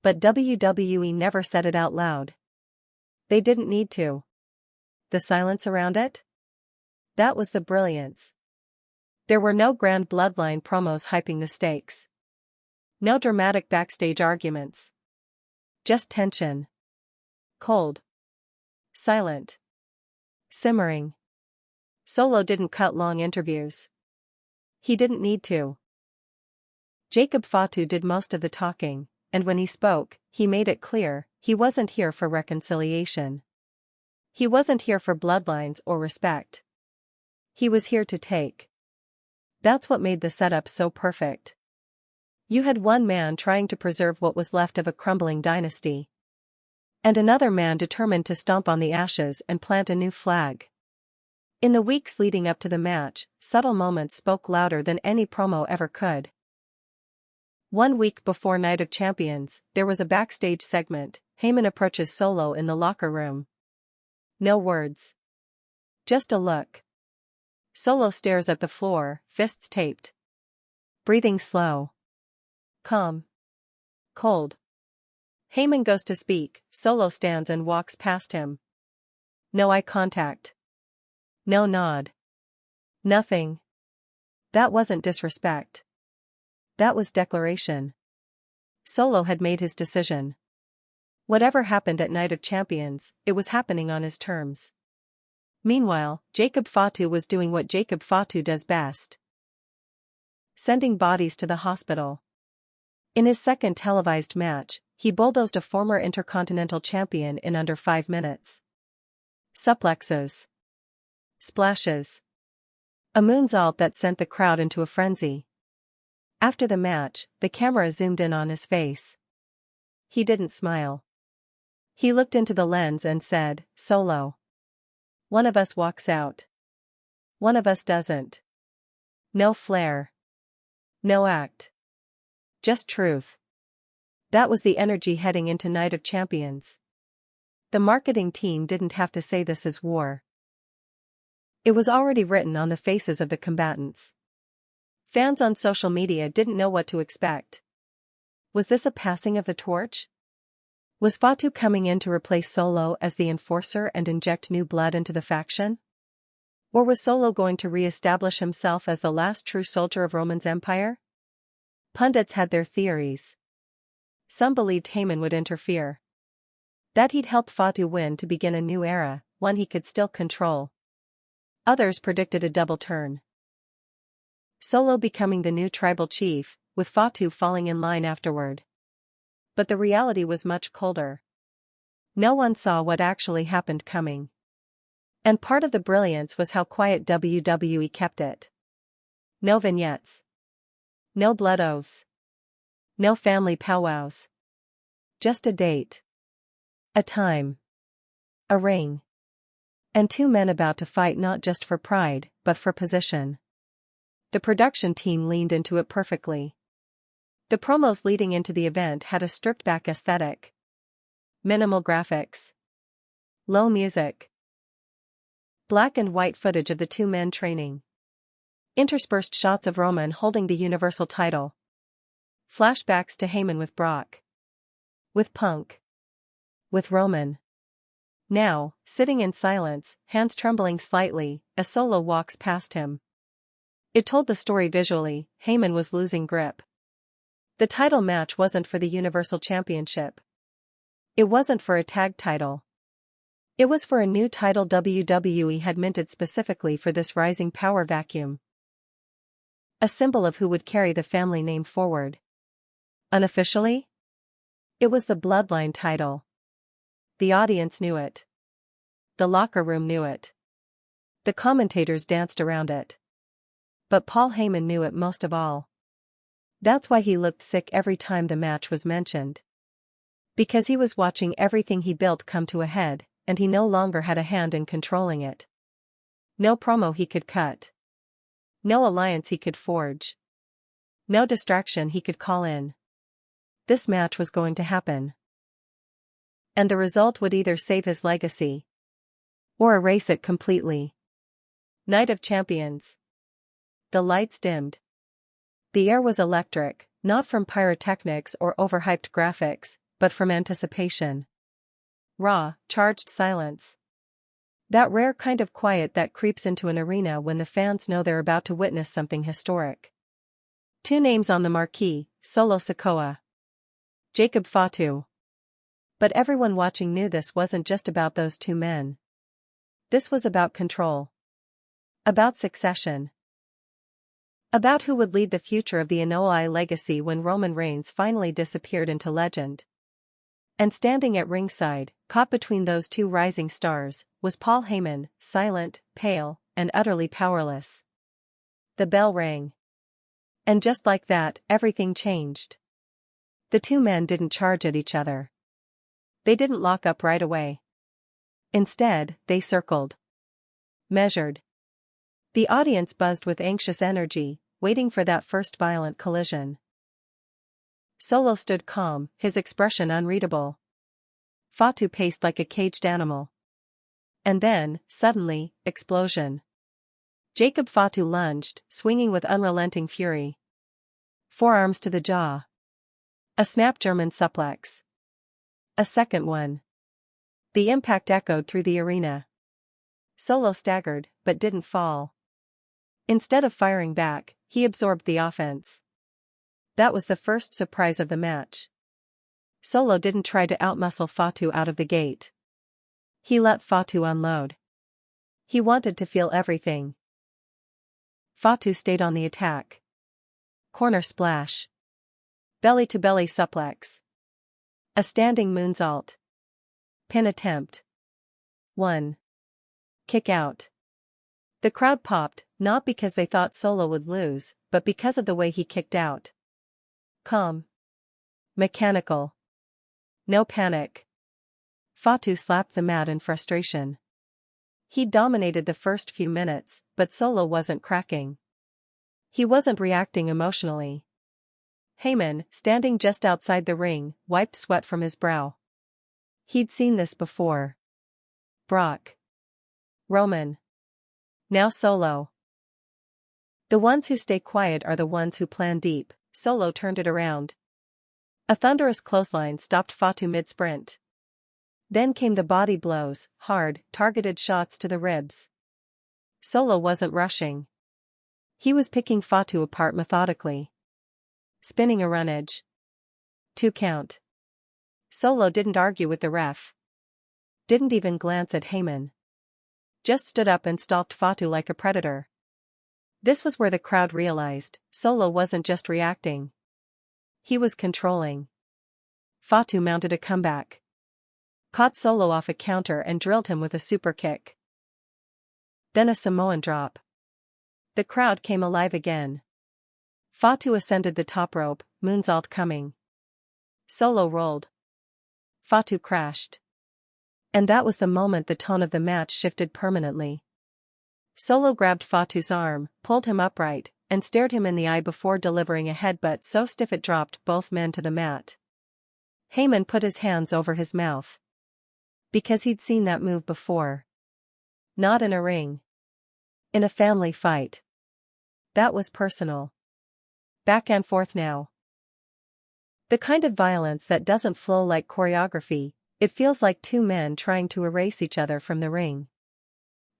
But WWE never said it out loud. They didn't need to. The silence around it? That was the brilliance. There were no grand bloodline promos hyping the stakes. No dramatic backstage arguments. Just tension. Cold. Silent. Simmering. Solo didn't cut long interviews. He didn't need to. Jacob Fatu did most of the talking, and when he spoke, he made it clear, he wasn't here for reconciliation. He wasn't here for bloodlines or respect. He was here to take. That's what made the setup so perfect. You had one man trying to preserve what was left of a crumbling dynasty. And another man determined to stomp on the ashes and plant a new flag. In the weeks leading up to the match, subtle moments spoke louder than any promo ever could. 1 week before Night of Champions, there was a backstage segment. Heyman approaches Solo in the locker room. No words. Just a look. Solo stares at the floor, fists taped. Breathing slow. Calm. Cold. Heyman goes to speak, Solo stands and walks past him. No eye contact. No nod. Nothing. That wasn't disrespect. That was declaration. Solo had made his decision. Whatever happened at Night of Champions, it was happening on his terms. Meanwhile, Jacob Fatu was doing what Jacob Fatu does best. Sending bodies to the hospital. In his second televised match, he bulldozed a former Intercontinental Champion in under 5 minutes. Suplexes. Splashes. A moonsault that sent the crowd into a frenzy. After the match, the camera zoomed in on his face. He didn't smile. He looked into the lens and said, Solo. One of us walks out. One of us doesn't. No flair. No act. Just truth. That was the energy heading into Night of Champions. The marketing team didn't have to say this is war. It was already written on the faces of the combatants. Fans on social media didn't know what to expect. Was this a passing of the torch? Was Fatu coming in to replace Solo as the enforcer and inject new blood into the faction? Or was Solo going to re-establish himself as the last true soldier of Roman's empire? Pundits had their theories. Some believed Heyman would interfere. That he'd help Fatu win to begin a new era, one he could still control. Others predicted a double turn. Solo becoming the new tribal chief, with Fatu falling in line afterward. But the reality was much colder. No one saw what actually happened coming. And part of the brilliance was how quiet WWE kept it. No vignettes. No blood oaths. No family powwows. Just a date. A time. A ring. And 2 men about to fight not just for pride, but for position. The production team leaned into it perfectly. The promos leading into the event had a stripped-back aesthetic. Minimal graphics. Low music. Black and white footage of the 2 men training. Interspersed shots of Roman holding the Universal title. Flashbacks to Heyman with Brock. With Punk. With Roman. Now, sitting in silence, hands trembling slightly, as Solo walks past him. It told the story visually. Heyman was losing grip. The title match wasn't for the Universal Championship. It wasn't for a tag title. It was for a new title WWE had minted specifically for this rising power vacuum. A symbol of who would carry the family name forward. Unofficially? It was the Bloodline title. The audience knew it. The locker room knew it. The commentators danced around it. But Paul Heyman knew it most of all. That's why he looked sick every time the match was mentioned. Because he was watching everything he built come to a head, and he no longer had a hand in controlling it. No promo he could cut. No alliance he could forge. No distraction he could call in. This match was going to happen. And the result would either save his legacy or erase it completely. Night of Champions. The lights dimmed. The air was electric, not from pyrotechnics or overhyped graphics, but from anticipation. Raw, charged silence. That rare kind of quiet that creeps into an arena when the fans know they're about to witness something historic. 2 names on the marquee, Solo Sikoa. Jacob Fatu. But everyone watching knew this wasn't just about those two men. This was about control. About succession. About who would lead the future of the Anoa'i legacy when Roman Reigns finally disappeared into legend. And standing at ringside, caught between those two rising stars, was Paul Heyman, silent, pale, and utterly powerless. The bell rang. And just like that, everything changed. The two men didn't charge at each other. They didn't lock up right away. Instead, they circled. Measured. The audience buzzed with anxious energy, waiting for that first violent collision. Solo stood calm, his expression unreadable. Fatu paced like a caged animal. And then, suddenly, explosion. Jacob Fatu lunged, swinging with unrelenting fury. Forearms to the jaw. A snap German suplex. A second one. The impact echoed through the arena. Solo staggered, but didn't fall. Instead of firing back, he absorbed the offense. That was the first surprise of the match. Solo didn't try to outmuscle Fatu out of the gate. He let Fatu unload. He wanted to feel everything. Fatu stayed on the attack. Corner splash. Belly-to-belly suplex. A standing moonsault. Pin attempt. 1. Kick out. The crowd popped, not because they thought Solo would lose, but because of the way he kicked out. Calm. Mechanical. No panic. Fatu slapped the mat in frustration. He dominated the first few minutes, but Solo wasn't cracking. He wasn't reacting emotionally. Heyman, standing just outside the ring, wiped sweat from his brow. He'd seen this before. Brock. Roman. Now Solo. The ones who stay quiet are the ones who plan deep. Solo turned it around. A thunderous clothesline stopped Fatu mid-sprint. Then came the body blows, hard, targeted shots to the ribs. Solo wasn't rushing. He was picking Fatu apart methodically. Spinning a runnage. 2 count. Solo didn't argue with the ref. Didn't even glance at Heyman. Just stood up and stalked Fatu like a predator. This was where the crowd realized Solo wasn't just reacting. He was controlling. Fatu mounted a comeback. Caught Solo off a counter and drilled him with a super kick. Then a Samoan drop. The crowd came alive again. Fatu ascended the top rope, moonsault coming. Solo rolled. Fatu crashed. And that was the moment the tone of the match shifted permanently. Solo grabbed Fatu's arm, pulled him upright, and stared him in the eye before delivering a headbutt so stiff it dropped both men to the mat. Heyman put his hands over his mouth. Because he'd seen that move before. Not in a ring. In a family fight. That was personal. Back and forth now. The kind of violence that doesn't flow like choreography, it feels like two men trying to erase each other from the ring.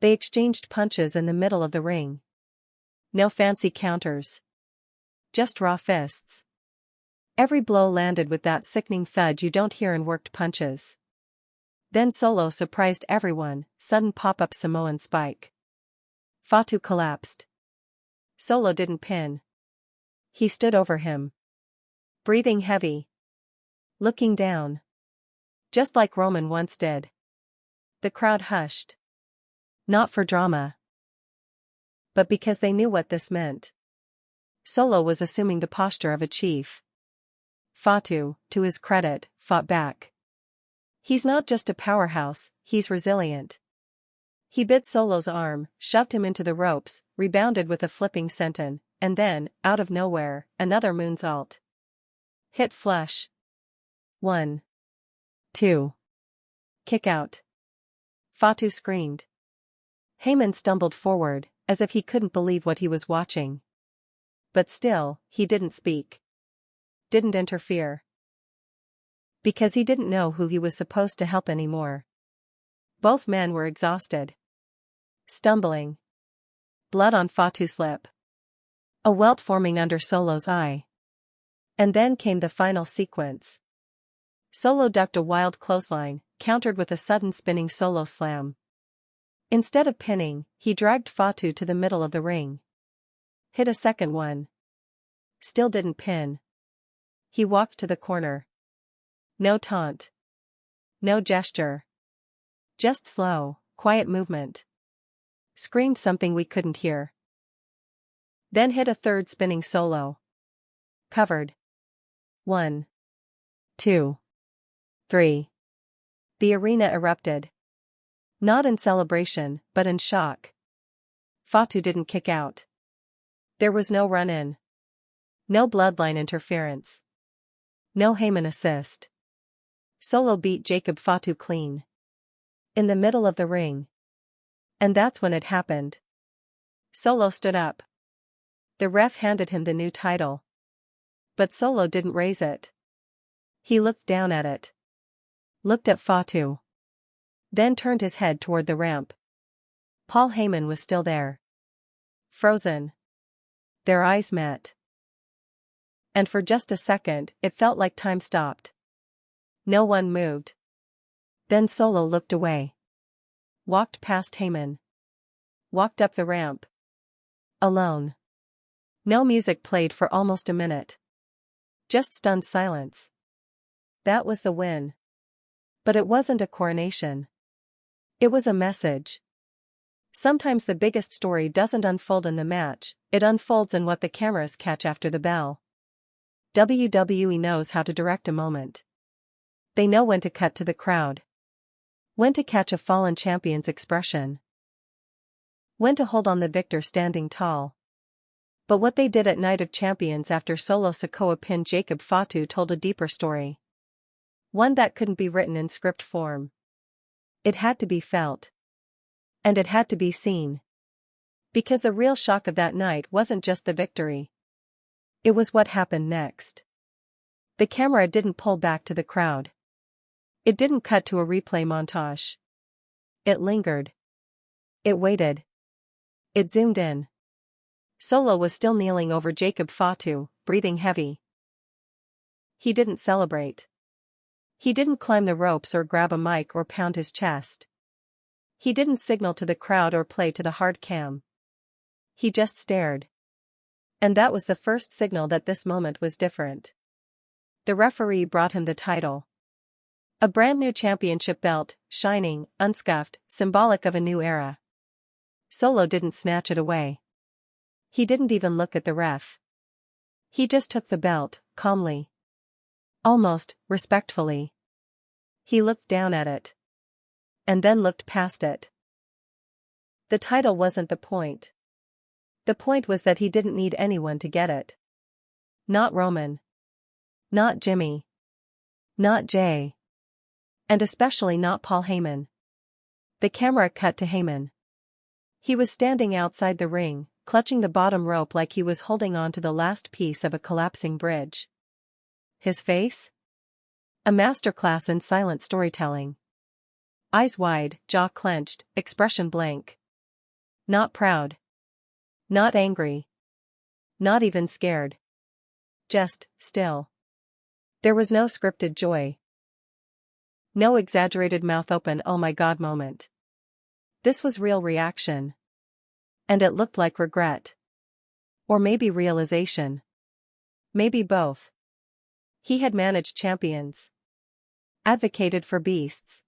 They exchanged punches in the middle of the ring. No fancy counters. Just raw fists. Every blow landed with that sickening thud you don't hear in worked punches. Then Solo surprised everyone, sudden pop-up Samoan spike. Fatu collapsed. Solo didn't pin. He stood over him. Breathing heavy. Looking down. Just like Roman once did. The crowd hushed. Not for drama. But because they knew what this meant. Solo was assuming the posture of a chief. Fatu, to his credit, fought back. He's not just a powerhouse, he's resilient. He bit Solo's arm, shoved him into the ropes, rebounded with a flipping senton, and then, out of nowhere, another moonsault. Hit flush. 1. 2. Kick out. Fatu screamed. Heyman stumbled forward, as if he couldn't believe what he was watching. But still, he didn't speak. Didn't interfere. Because he didn't know who he was supposed to help anymore. Both men were exhausted. Stumbling. Blood on Fatu's lip. A welt forming under Solo's eye. And then came the final sequence. Solo ducked a wild clothesline, countered with a sudden spinning solo slam. Instead of pinning, he dragged Fatu to the middle of the ring. Hit a second one. Still didn't pin. He walked to the corner. No taunt. No gesture. Just slow, quiet movement. Screamed something we couldn't hear. Then hit a third spinning solo. Covered. 1, 2, 3. The arena erupted. Not in celebration, but in shock. Fatu didn't kick out. There was no run-in. No bloodline interference. No Heyman assist. Solo beat Jacob Fatu clean. In the middle of the ring. And that's when it happened. Solo stood up. The ref handed him the new title. But Solo didn't raise it. He looked down at it. Looked at Fatu. Then turned his head toward the ramp. Paul Heyman was still there. Frozen. Their eyes met. And for just a second, it felt like time stopped. No one moved. Then Solo looked away. Walked past Heyman. Walked up the ramp. Alone. No music played for almost a minute. Just stunned silence. That was the win. But it wasn't a coronation. It was a message. Sometimes the biggest story doesn't unfold in the match, it unfolds in what the cameras catch after the bell. WWE knows how to direct a moment. They know when to cut to the crowd. When to catch a fallen champion's expression. When to hold on the victor standing tall. But what they did at Night of Champions after Solo Sikoa pinned Jacob Fatu told a deeper story. One that couldn't be written in script form. It had to be felt. And it had to be seen. Because the real shock of that night wasn't just the victory. It was what happened next. The camera didn't pull back to the crowd. It didn't cut to a replay montage. It lingered. It waited. It zoomed in. Solo was still kneeling over Jacob Fatu, breathing heavy. He didn't celebrate. He didn't climb the ropes or grab a mic or pound his chest. He didn't signal to the crowd or play to the hard cam. He just stared. And that was the first signal that this moment was different. The referee brought him the title. A brand new championship belt, shining, unscuffed, symbolic of a new era. Solo didn't snatch it away. He didn't even look at the ref. He just took the belt, calmly. Almost, respectfully. He looked down at it. And then looked past it. The title wasn't the point. The point was that he didn't need anyone to get it. Not Roman. Not Jimmy. Not Jay. And especially not Paul Heyman. The camera cut to Heyman. He was standing outside the ring, clutching the bottom rope like he was holding on to the last piece of a collapsing bridge. His face? A masterclass in silent storytelling. Eyes wide, jaw clenched, expression blank. Not proud. Not angry. Not even scared. Just still. There was no scripted joy. No exaggerated mouth open oh my god moment. This was real reaction. And it looked like regret. Or maybe realization. Maybe both. He had managed champions. Advocated for beasts.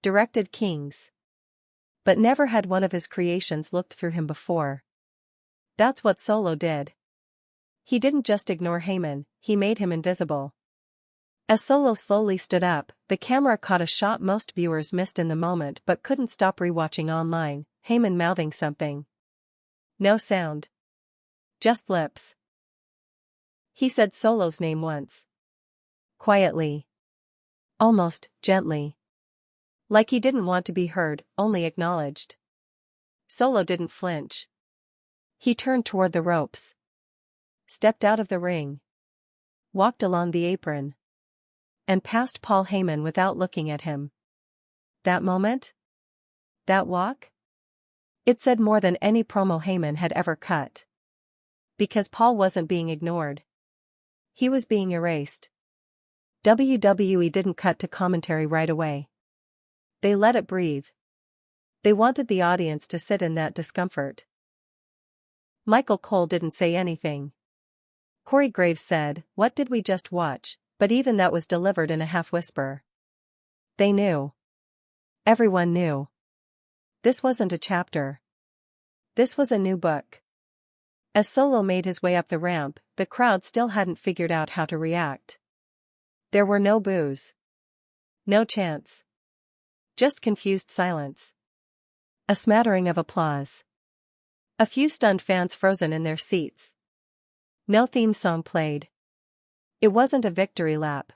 Directed kings. But never had one of his creations looked through him before. That's what Solo did. He didn't just ignore Heyman, he made him invisible. As Solo slowly stood up, the camera caught a shot most viewers missed in the moment but couldn't stop rewatching online, Heyman mouthing something. No sound. Just lips. He said Solo's name once. Quietly. Almost gently. Like he didn't want to be heard, only acknowledged. Solo didn't flinch. He turned toward the ropes. Stepped out of the ring. Walked along the apron. And past Paul Heyman without looking at him. That moment? That walk? It said more than any promo Heyman had ever cut. Because Paul wasn't being ignored. He was being erased. WWE didn't cut to commentary right away. They let it breathe. They wanted the audience to sit in that discomfort. Michael Cole didn't say anything. Corey Graves said, "What did we just watch?" But even that was delivered in a half-whisper. They knew. Everyone knew. This wasn't a chapter. This was a new book. As Solo made his way up the ramp, the crowd still hadn't figured out how to react. There were no boos. No chants. Just confused silence. A smattering of applause. A few stunned fans frozen in their seats. No theme song played. It wasn't a victory lap.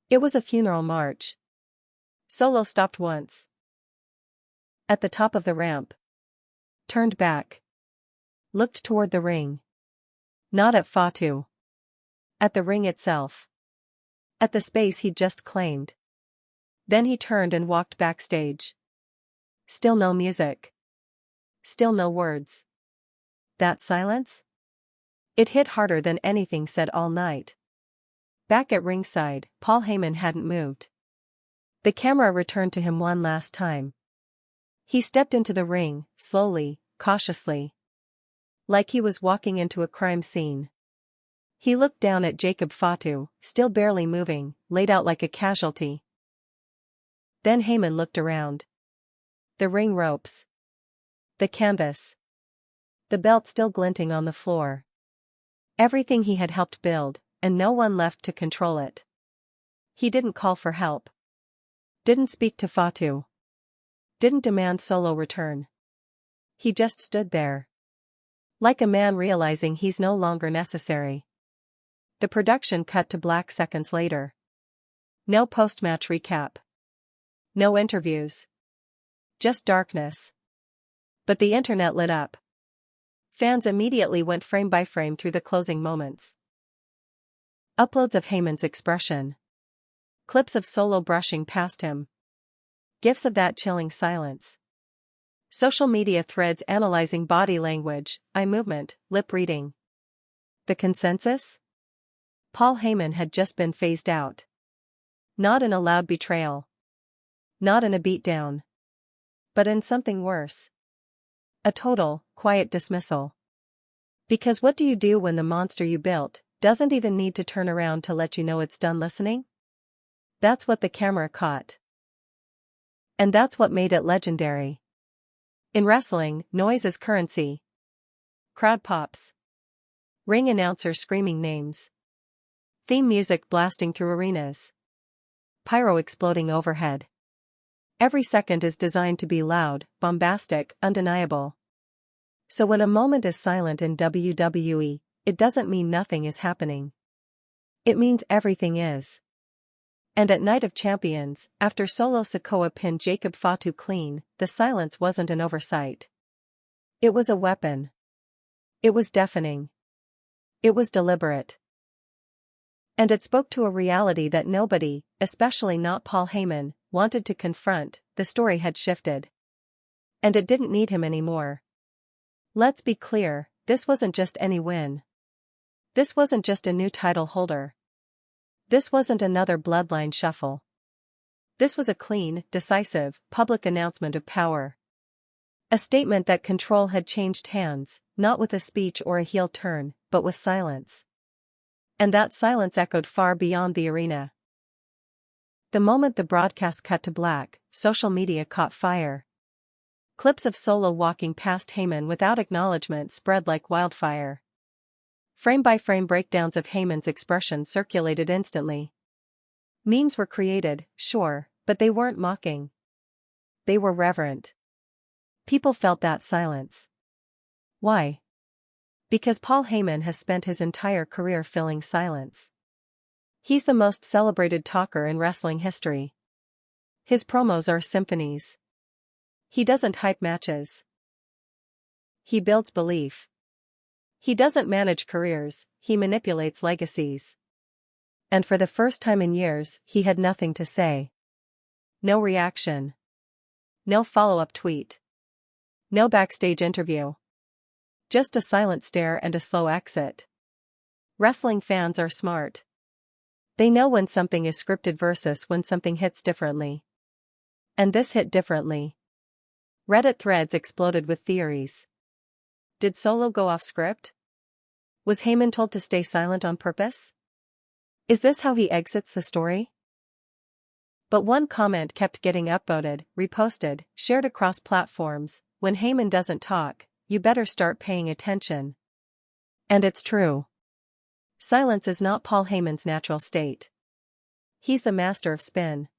It was a funeral march. Solo stopped once. At the top of the ramp. Turned back. Looked toward the ring. Not at Fatu. At the ring itself. At the space he'd just claimed. Then he turned and walked backstage. Still no music. Still no words. That silence? It hit harder than anything said all night. Back at ringside, Paul Heyman hadn't moved. The camera returned to him one last time. He stepped into the ring, slowly, cautiously. Like he was walking into a crime scene. He looked down at Jacob Fatu, still barely moving, laid out like a casualty. Then Heyman looked around. The ring ropes. The canvas. The belt still glinting on the floor. Everything he had helped build, and no one left to control it. He didn't call for help. Didn't speak to Fatu. Didn't demand Solo return. He just stood there. Like a man realizing he's no longer necessary. The production cut to black seconds later. No post-match recap. No interviews. Just darkness. But the internet lit up. Fans immediately went frame by frame through the closing moments. Uploads of Heyman's expression. Clips of Solo brushing past him. GIFs of that chilling silence. Social media threads analyzing body language, eye movement, lip reading. The consensus? Paul Heyman had just been phased out. Not in a loud betrayal. Not in a beatdown. But in something worse. A total, quiet dismissal. Because what do you do when the monster you built doesn't even need to turn around to let you know it's done listening? That's what the camera caught. And that's what made it legendary. In wrestling, noise is currency. Crowd pops. Ring announcers screaming names. Theme music blasting through arenas. Pyro exploding overhead. Every second is designed to be loud, bombastic, undeniable. So when a moment is silent in WWE, it doesn't mean nothing is happening. It means everything is. And at Night of Champions, after Solo Sikoa pinned Jacob Fatu clean, the silence wasn't an oversight. It was a weapon. It was deafening. It was deliberate. And it spoke to a reality that nobody, especially not Paul Heyman, wanted to confront. The story had shifted. And it didn't need him anymore. Let's be clear, this wasn't just any win. This wasn't just a new title holder. This wasn't another Bloodline shuffle. This was a clean, decisive, public announcement of power. A statement that control had changed hands, not with a speech or a heel turn, but with silence. And that silence echoed far beyond the arena. The moment the broadcast cut to black, social media caught fire. Clips of Solo walking past Heyman without acknowledgement spread like wildfire. Frame-by-frame breakdowns of Heyman's expression circulated instantly. Memes were created, sure, but they weren't mocking. They were reverent. People felt that silence. Why? Because Paul Heyman has spent his entire career filling silence. He's the most celebrated talker in wrestling history. His promos are symphonies. He doesn't hype matches. He builds belief. He doesn't manage careers, he manipulates legacies. And for the first time in years, he had nothing to say. No reaction. No follow-up tweet. No backstage interview. Just a silent stare and a slow exit. Wrestling fans are smart. They know when something is scripted versus when something hits differently. And this hit differently. Reddit threads exploded with theories. Did Solo go off script? Was Heyman told to stay silent on purpose? Is this how he exits the story? But one comment kept getting upvoted, reposted, shared across platforms: when Heyman doesn't talk, you better start paying attention. And it's true. Silence is not Paul Heyman's natural state. He's the master of spin.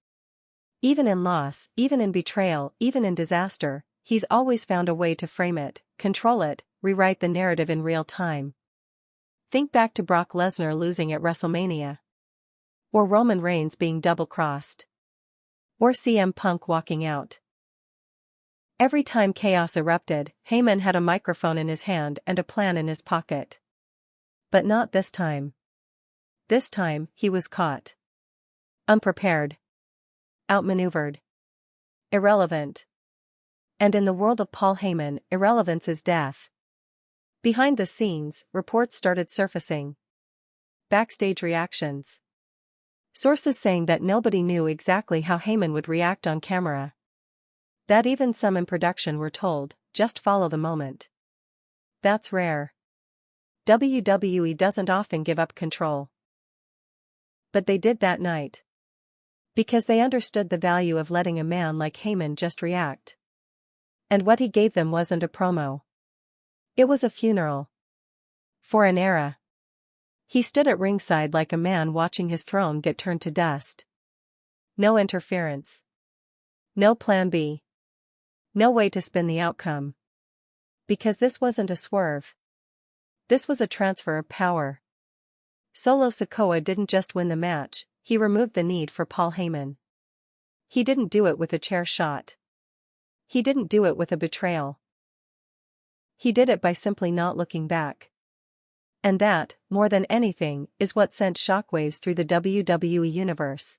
Even in loss, even in betrayal, even in disaster, he's always found a way to frame it, control it, rewrite the narrative in real time. Think back to Brock Lesnar losing at WrestleMania. Or Roman Reigns being double-crossed. Or CM Punk walking out. Every time chaos erupted, Heyman had a microphone in his hand and a plan in his pocket. But not this time. This time, he was caught. Unprepared. Outmaneuvered. Irrelevant. And in the world of Paul Heyman, irrelevance is death. Behind the scenes, reports started surfacing. Backstage reactions. Sources saying that nobody knew exactly how Heyman would react on camera. That even some in production were told, just follow the moment. That's rare. WWE doesn't often give up control. But they did that night. Because they understood the value of letting a man like Heyman just react. And what he gave them wasn't a promo. It was a funeral. For an era. He stood at ringside like a man watching his throne get turned to dust. No interference. No plan B. No way to spin the outcome. Because this wasn't a swerve. This was a transfer of power. Solo Sikoa didn't just win the match, he removed the need for Paul Heyman. He didn't do it with a chair shot. He didn't do it with a betrayal. He did it by simply not looking back. And that, more than anything, is what sent shockwaves through the WWE universe.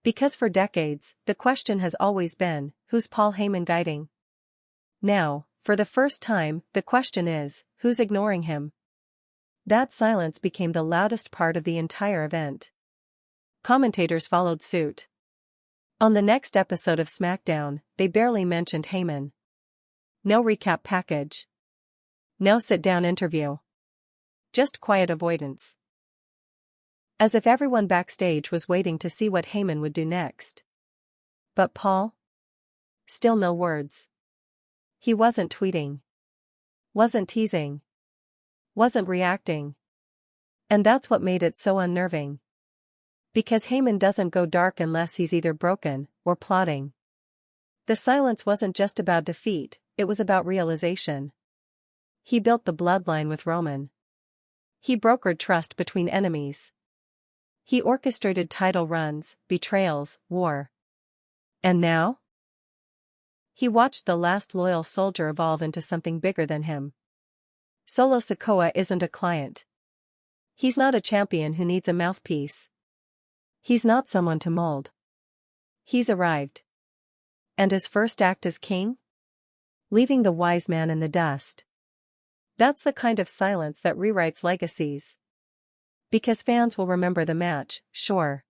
Because for decades, the question has always been, who's Paul Heyman guiding? Now, for the first time, the question is, who's ignoring him? That silence became the loudest part of the entire event. Commentators followed suit. On the next episode of SmackDown, they barely mentioned Heyman. No recap package. No sit-down interview. Just quiet avoidance. As if everyone backstage was waiting to see what Heyman would do next. But Paul? Still no words. He wasn't tweeting. Wasn't teasing. Wasn't reacting. And that's what made it so unnerving. Because Heyman doesn't go dark unless he's either broken or plotting. The silence wasn't just about defeat, it was about realization. He built the bloodline with Roman. He brokered trust between enemies. He orchestrated title runs, betrayals, war. And now? He watched the last loyal soldier evolve into something bigger than him. Solo Sikoa isn't a client. He's not a champion who needs a mouthpiece. He's not someone to mold. He's arrived. And his first act as king? Leaving the wise man in the dust. That's the kind of silence that rewrites legacies. Because fans will remember the match, sure.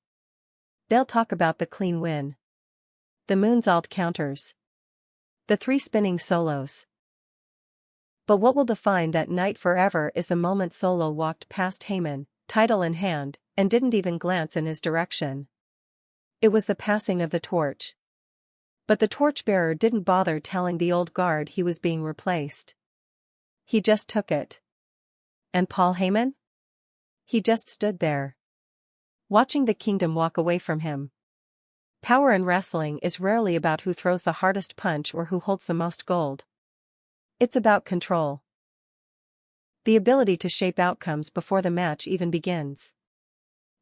They'll talk about the clean win. The moonsault counters. The 3 spinning solos. But what will define that night forever is the moment Solo walked past Heyman, title in hand, and didn't even glance in his direction. It was the passing of the torch. But the torchbearer didn't bother telling the old guard he was being replaced. He just took it. And Paul Heyman? He just stood there. Watching the kingdom walk away from him. Power in wrestling is rarely about who throws the hardest punch or who holds the most gold. It's about control. The ability to shape outcomes before the match even begins.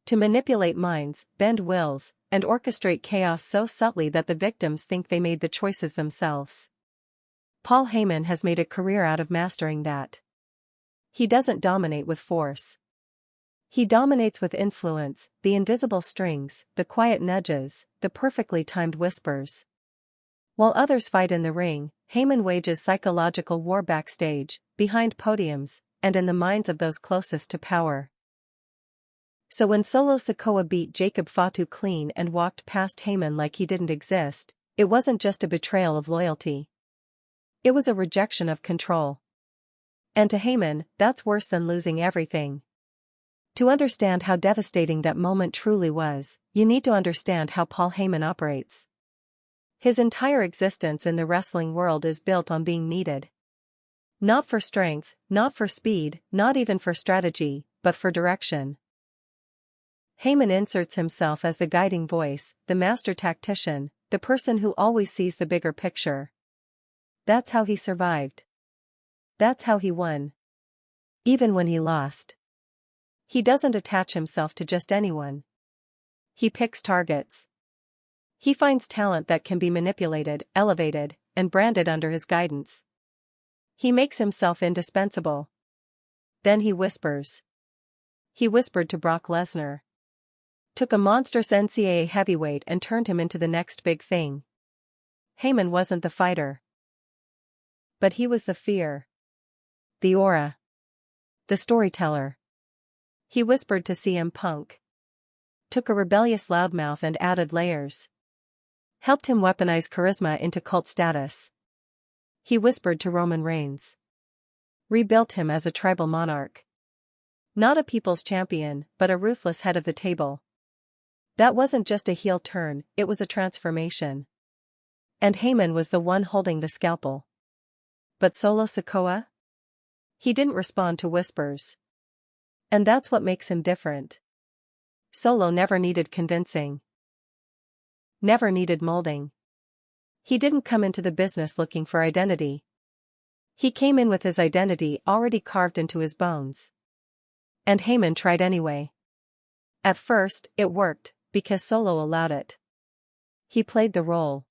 To manipulate minds, bend wills, and orchestrate chaos so subtly that the victims think they made the choices themselves. Paul Heyman has made a career out of mastering that. He doesn't dominate with force. He dominates with influence, the invisible strings, the quiet nudges, the perfectly timed whispers. While others fight in the ring, Heyman wages psychological war backstage, behind podiums, and in the minds of those closest to power. So when Solo Sikoa beat Jacob Fatu clean and walked past Heyman like he didn't exist, it wasn't just a betrayal of loyalty. It was a rejection of control. And to Heyman, that's worse than losing everything. To understand how devastating that moment truly was, you need to understand how Paul Heyman operates. His entire existence in the wrestling world is built on being needed. Not for strength, not for speed, not even for strategy, but for direction. Heyman inserts himself as the guiding voice, the master tactician, the person who always sees the bigger picture. That's how he survived. That's how he won. Even when he lost. He doesn't attach himself to just anyone. He picks targets. He finds talent that can be manipulated, elevated, and branded under his guidance. He makes himself indispensable. Then he whispers. He whispered to Brock Lesnar. Took a monstrous NCAA heavyweight and turned him into the next big thing. Heyman wasn't the fighter. But he was the fear. The aura. The storyteller. He whispered to CM Punk. Took a rebellious loudmouth and added layers. Helped him weaponize charisma into cult status. He whispered to Roman Reigns. Rebuilt him as a tribal monarch. Not a people's champion, but a ruthless head of the table. That wasn't just a heel turn, it was a transformation. And Heyman was the one holding the scalpel. But Solo Sikoa? He didn't respond to whispers. And that's what makes him different. Solo never needed convincing. Never needed molding. He didn't come into the business looking for identity. He came in with his identity already carved into his bones. And Heyman tried anyway. At first, it worked, because Solo allowed it. He played the role.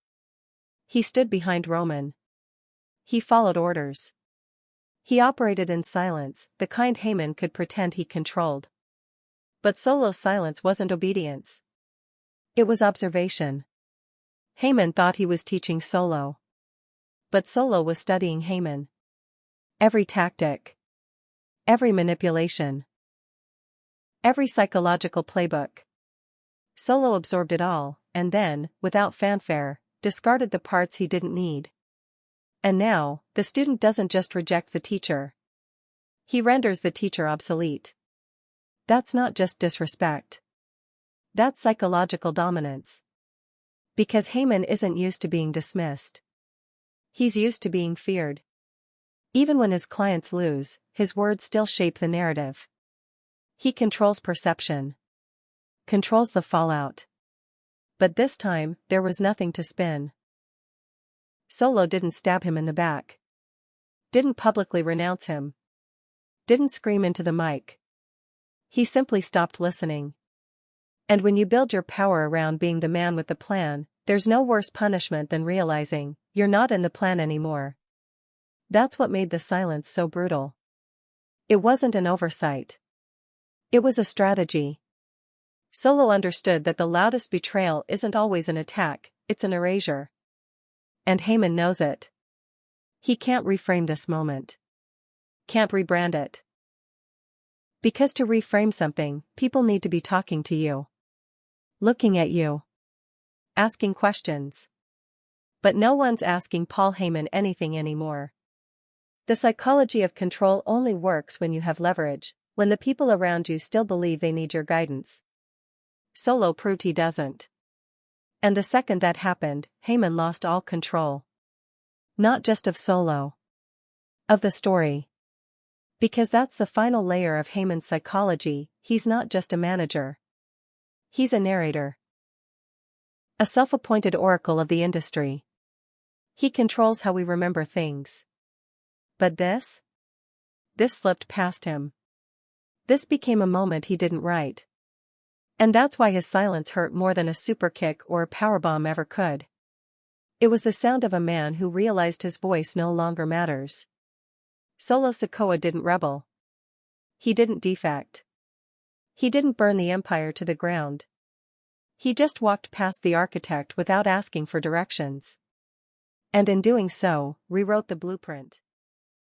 He stood behind Roman. He followed orders. He operated in silence, the kind Heyman could pretend he controlled. But Solo's silence wasn't obedience. It was observation. Heyman thought he was teaching Solo. But Solo was studying Heyman. Every tactic. Every manipulation. Every psychological playbook. Solo absorbed it all, and then, without fanfare, discarded the parts he didn't need. And now, the student doesn't just reject the teacher. He renders the teacher obsolete. That's not just disrespect. That's psychological dominance. Because Heyman isn't used to being dismissed. He's used to being feared. Even when his clients lose, his words still shape the narrative. He controls perception. Controls the fallout. But this time, there was nothing to spin. Solo didn't stab him in the back. Didn't publicly renounce him. Didn't scream into the mic. He simply stopped listening. And when you build your power around being the man with the plan, there's no worse punishment than realizing you're not in the plan anymore. That's what made the silence so brutal. It wasn't an oversight. It was a strategy. Solo understood that the loudest betrayal isn't always an attack, it's an erasure. And Heyman knows it. He can't reframe this moment. Can't rebrand it. Because to reframe something, people need to be talking to you. Looking at you. Asking questions. But no one's asking Paul Heyman anything anymore. The psychology of control only works when you have leverage, when the people around you still believe they need your guidance. Solo proved he doesn't. And the second that happened, Heyman lost all control. Not just of Solo. Of the story. Because that's the final layer of Heyman's psychology, he's not just a manager. He's a narrator. A self-appointed oracle of the industry. He controls how we remember things. But this? This slipped past him. This became a moment he didn't write. And that's why his silence hurt more than a super kick or a powerbomb ever could. It was the sound of a man who realized his voice no longer matters. Solo Sikoa didn't rebel. He didn't defect. He didn't burn the empire to the ground. He just walked past the architect without asking for directions. And in doing so, rewrote the blueprint.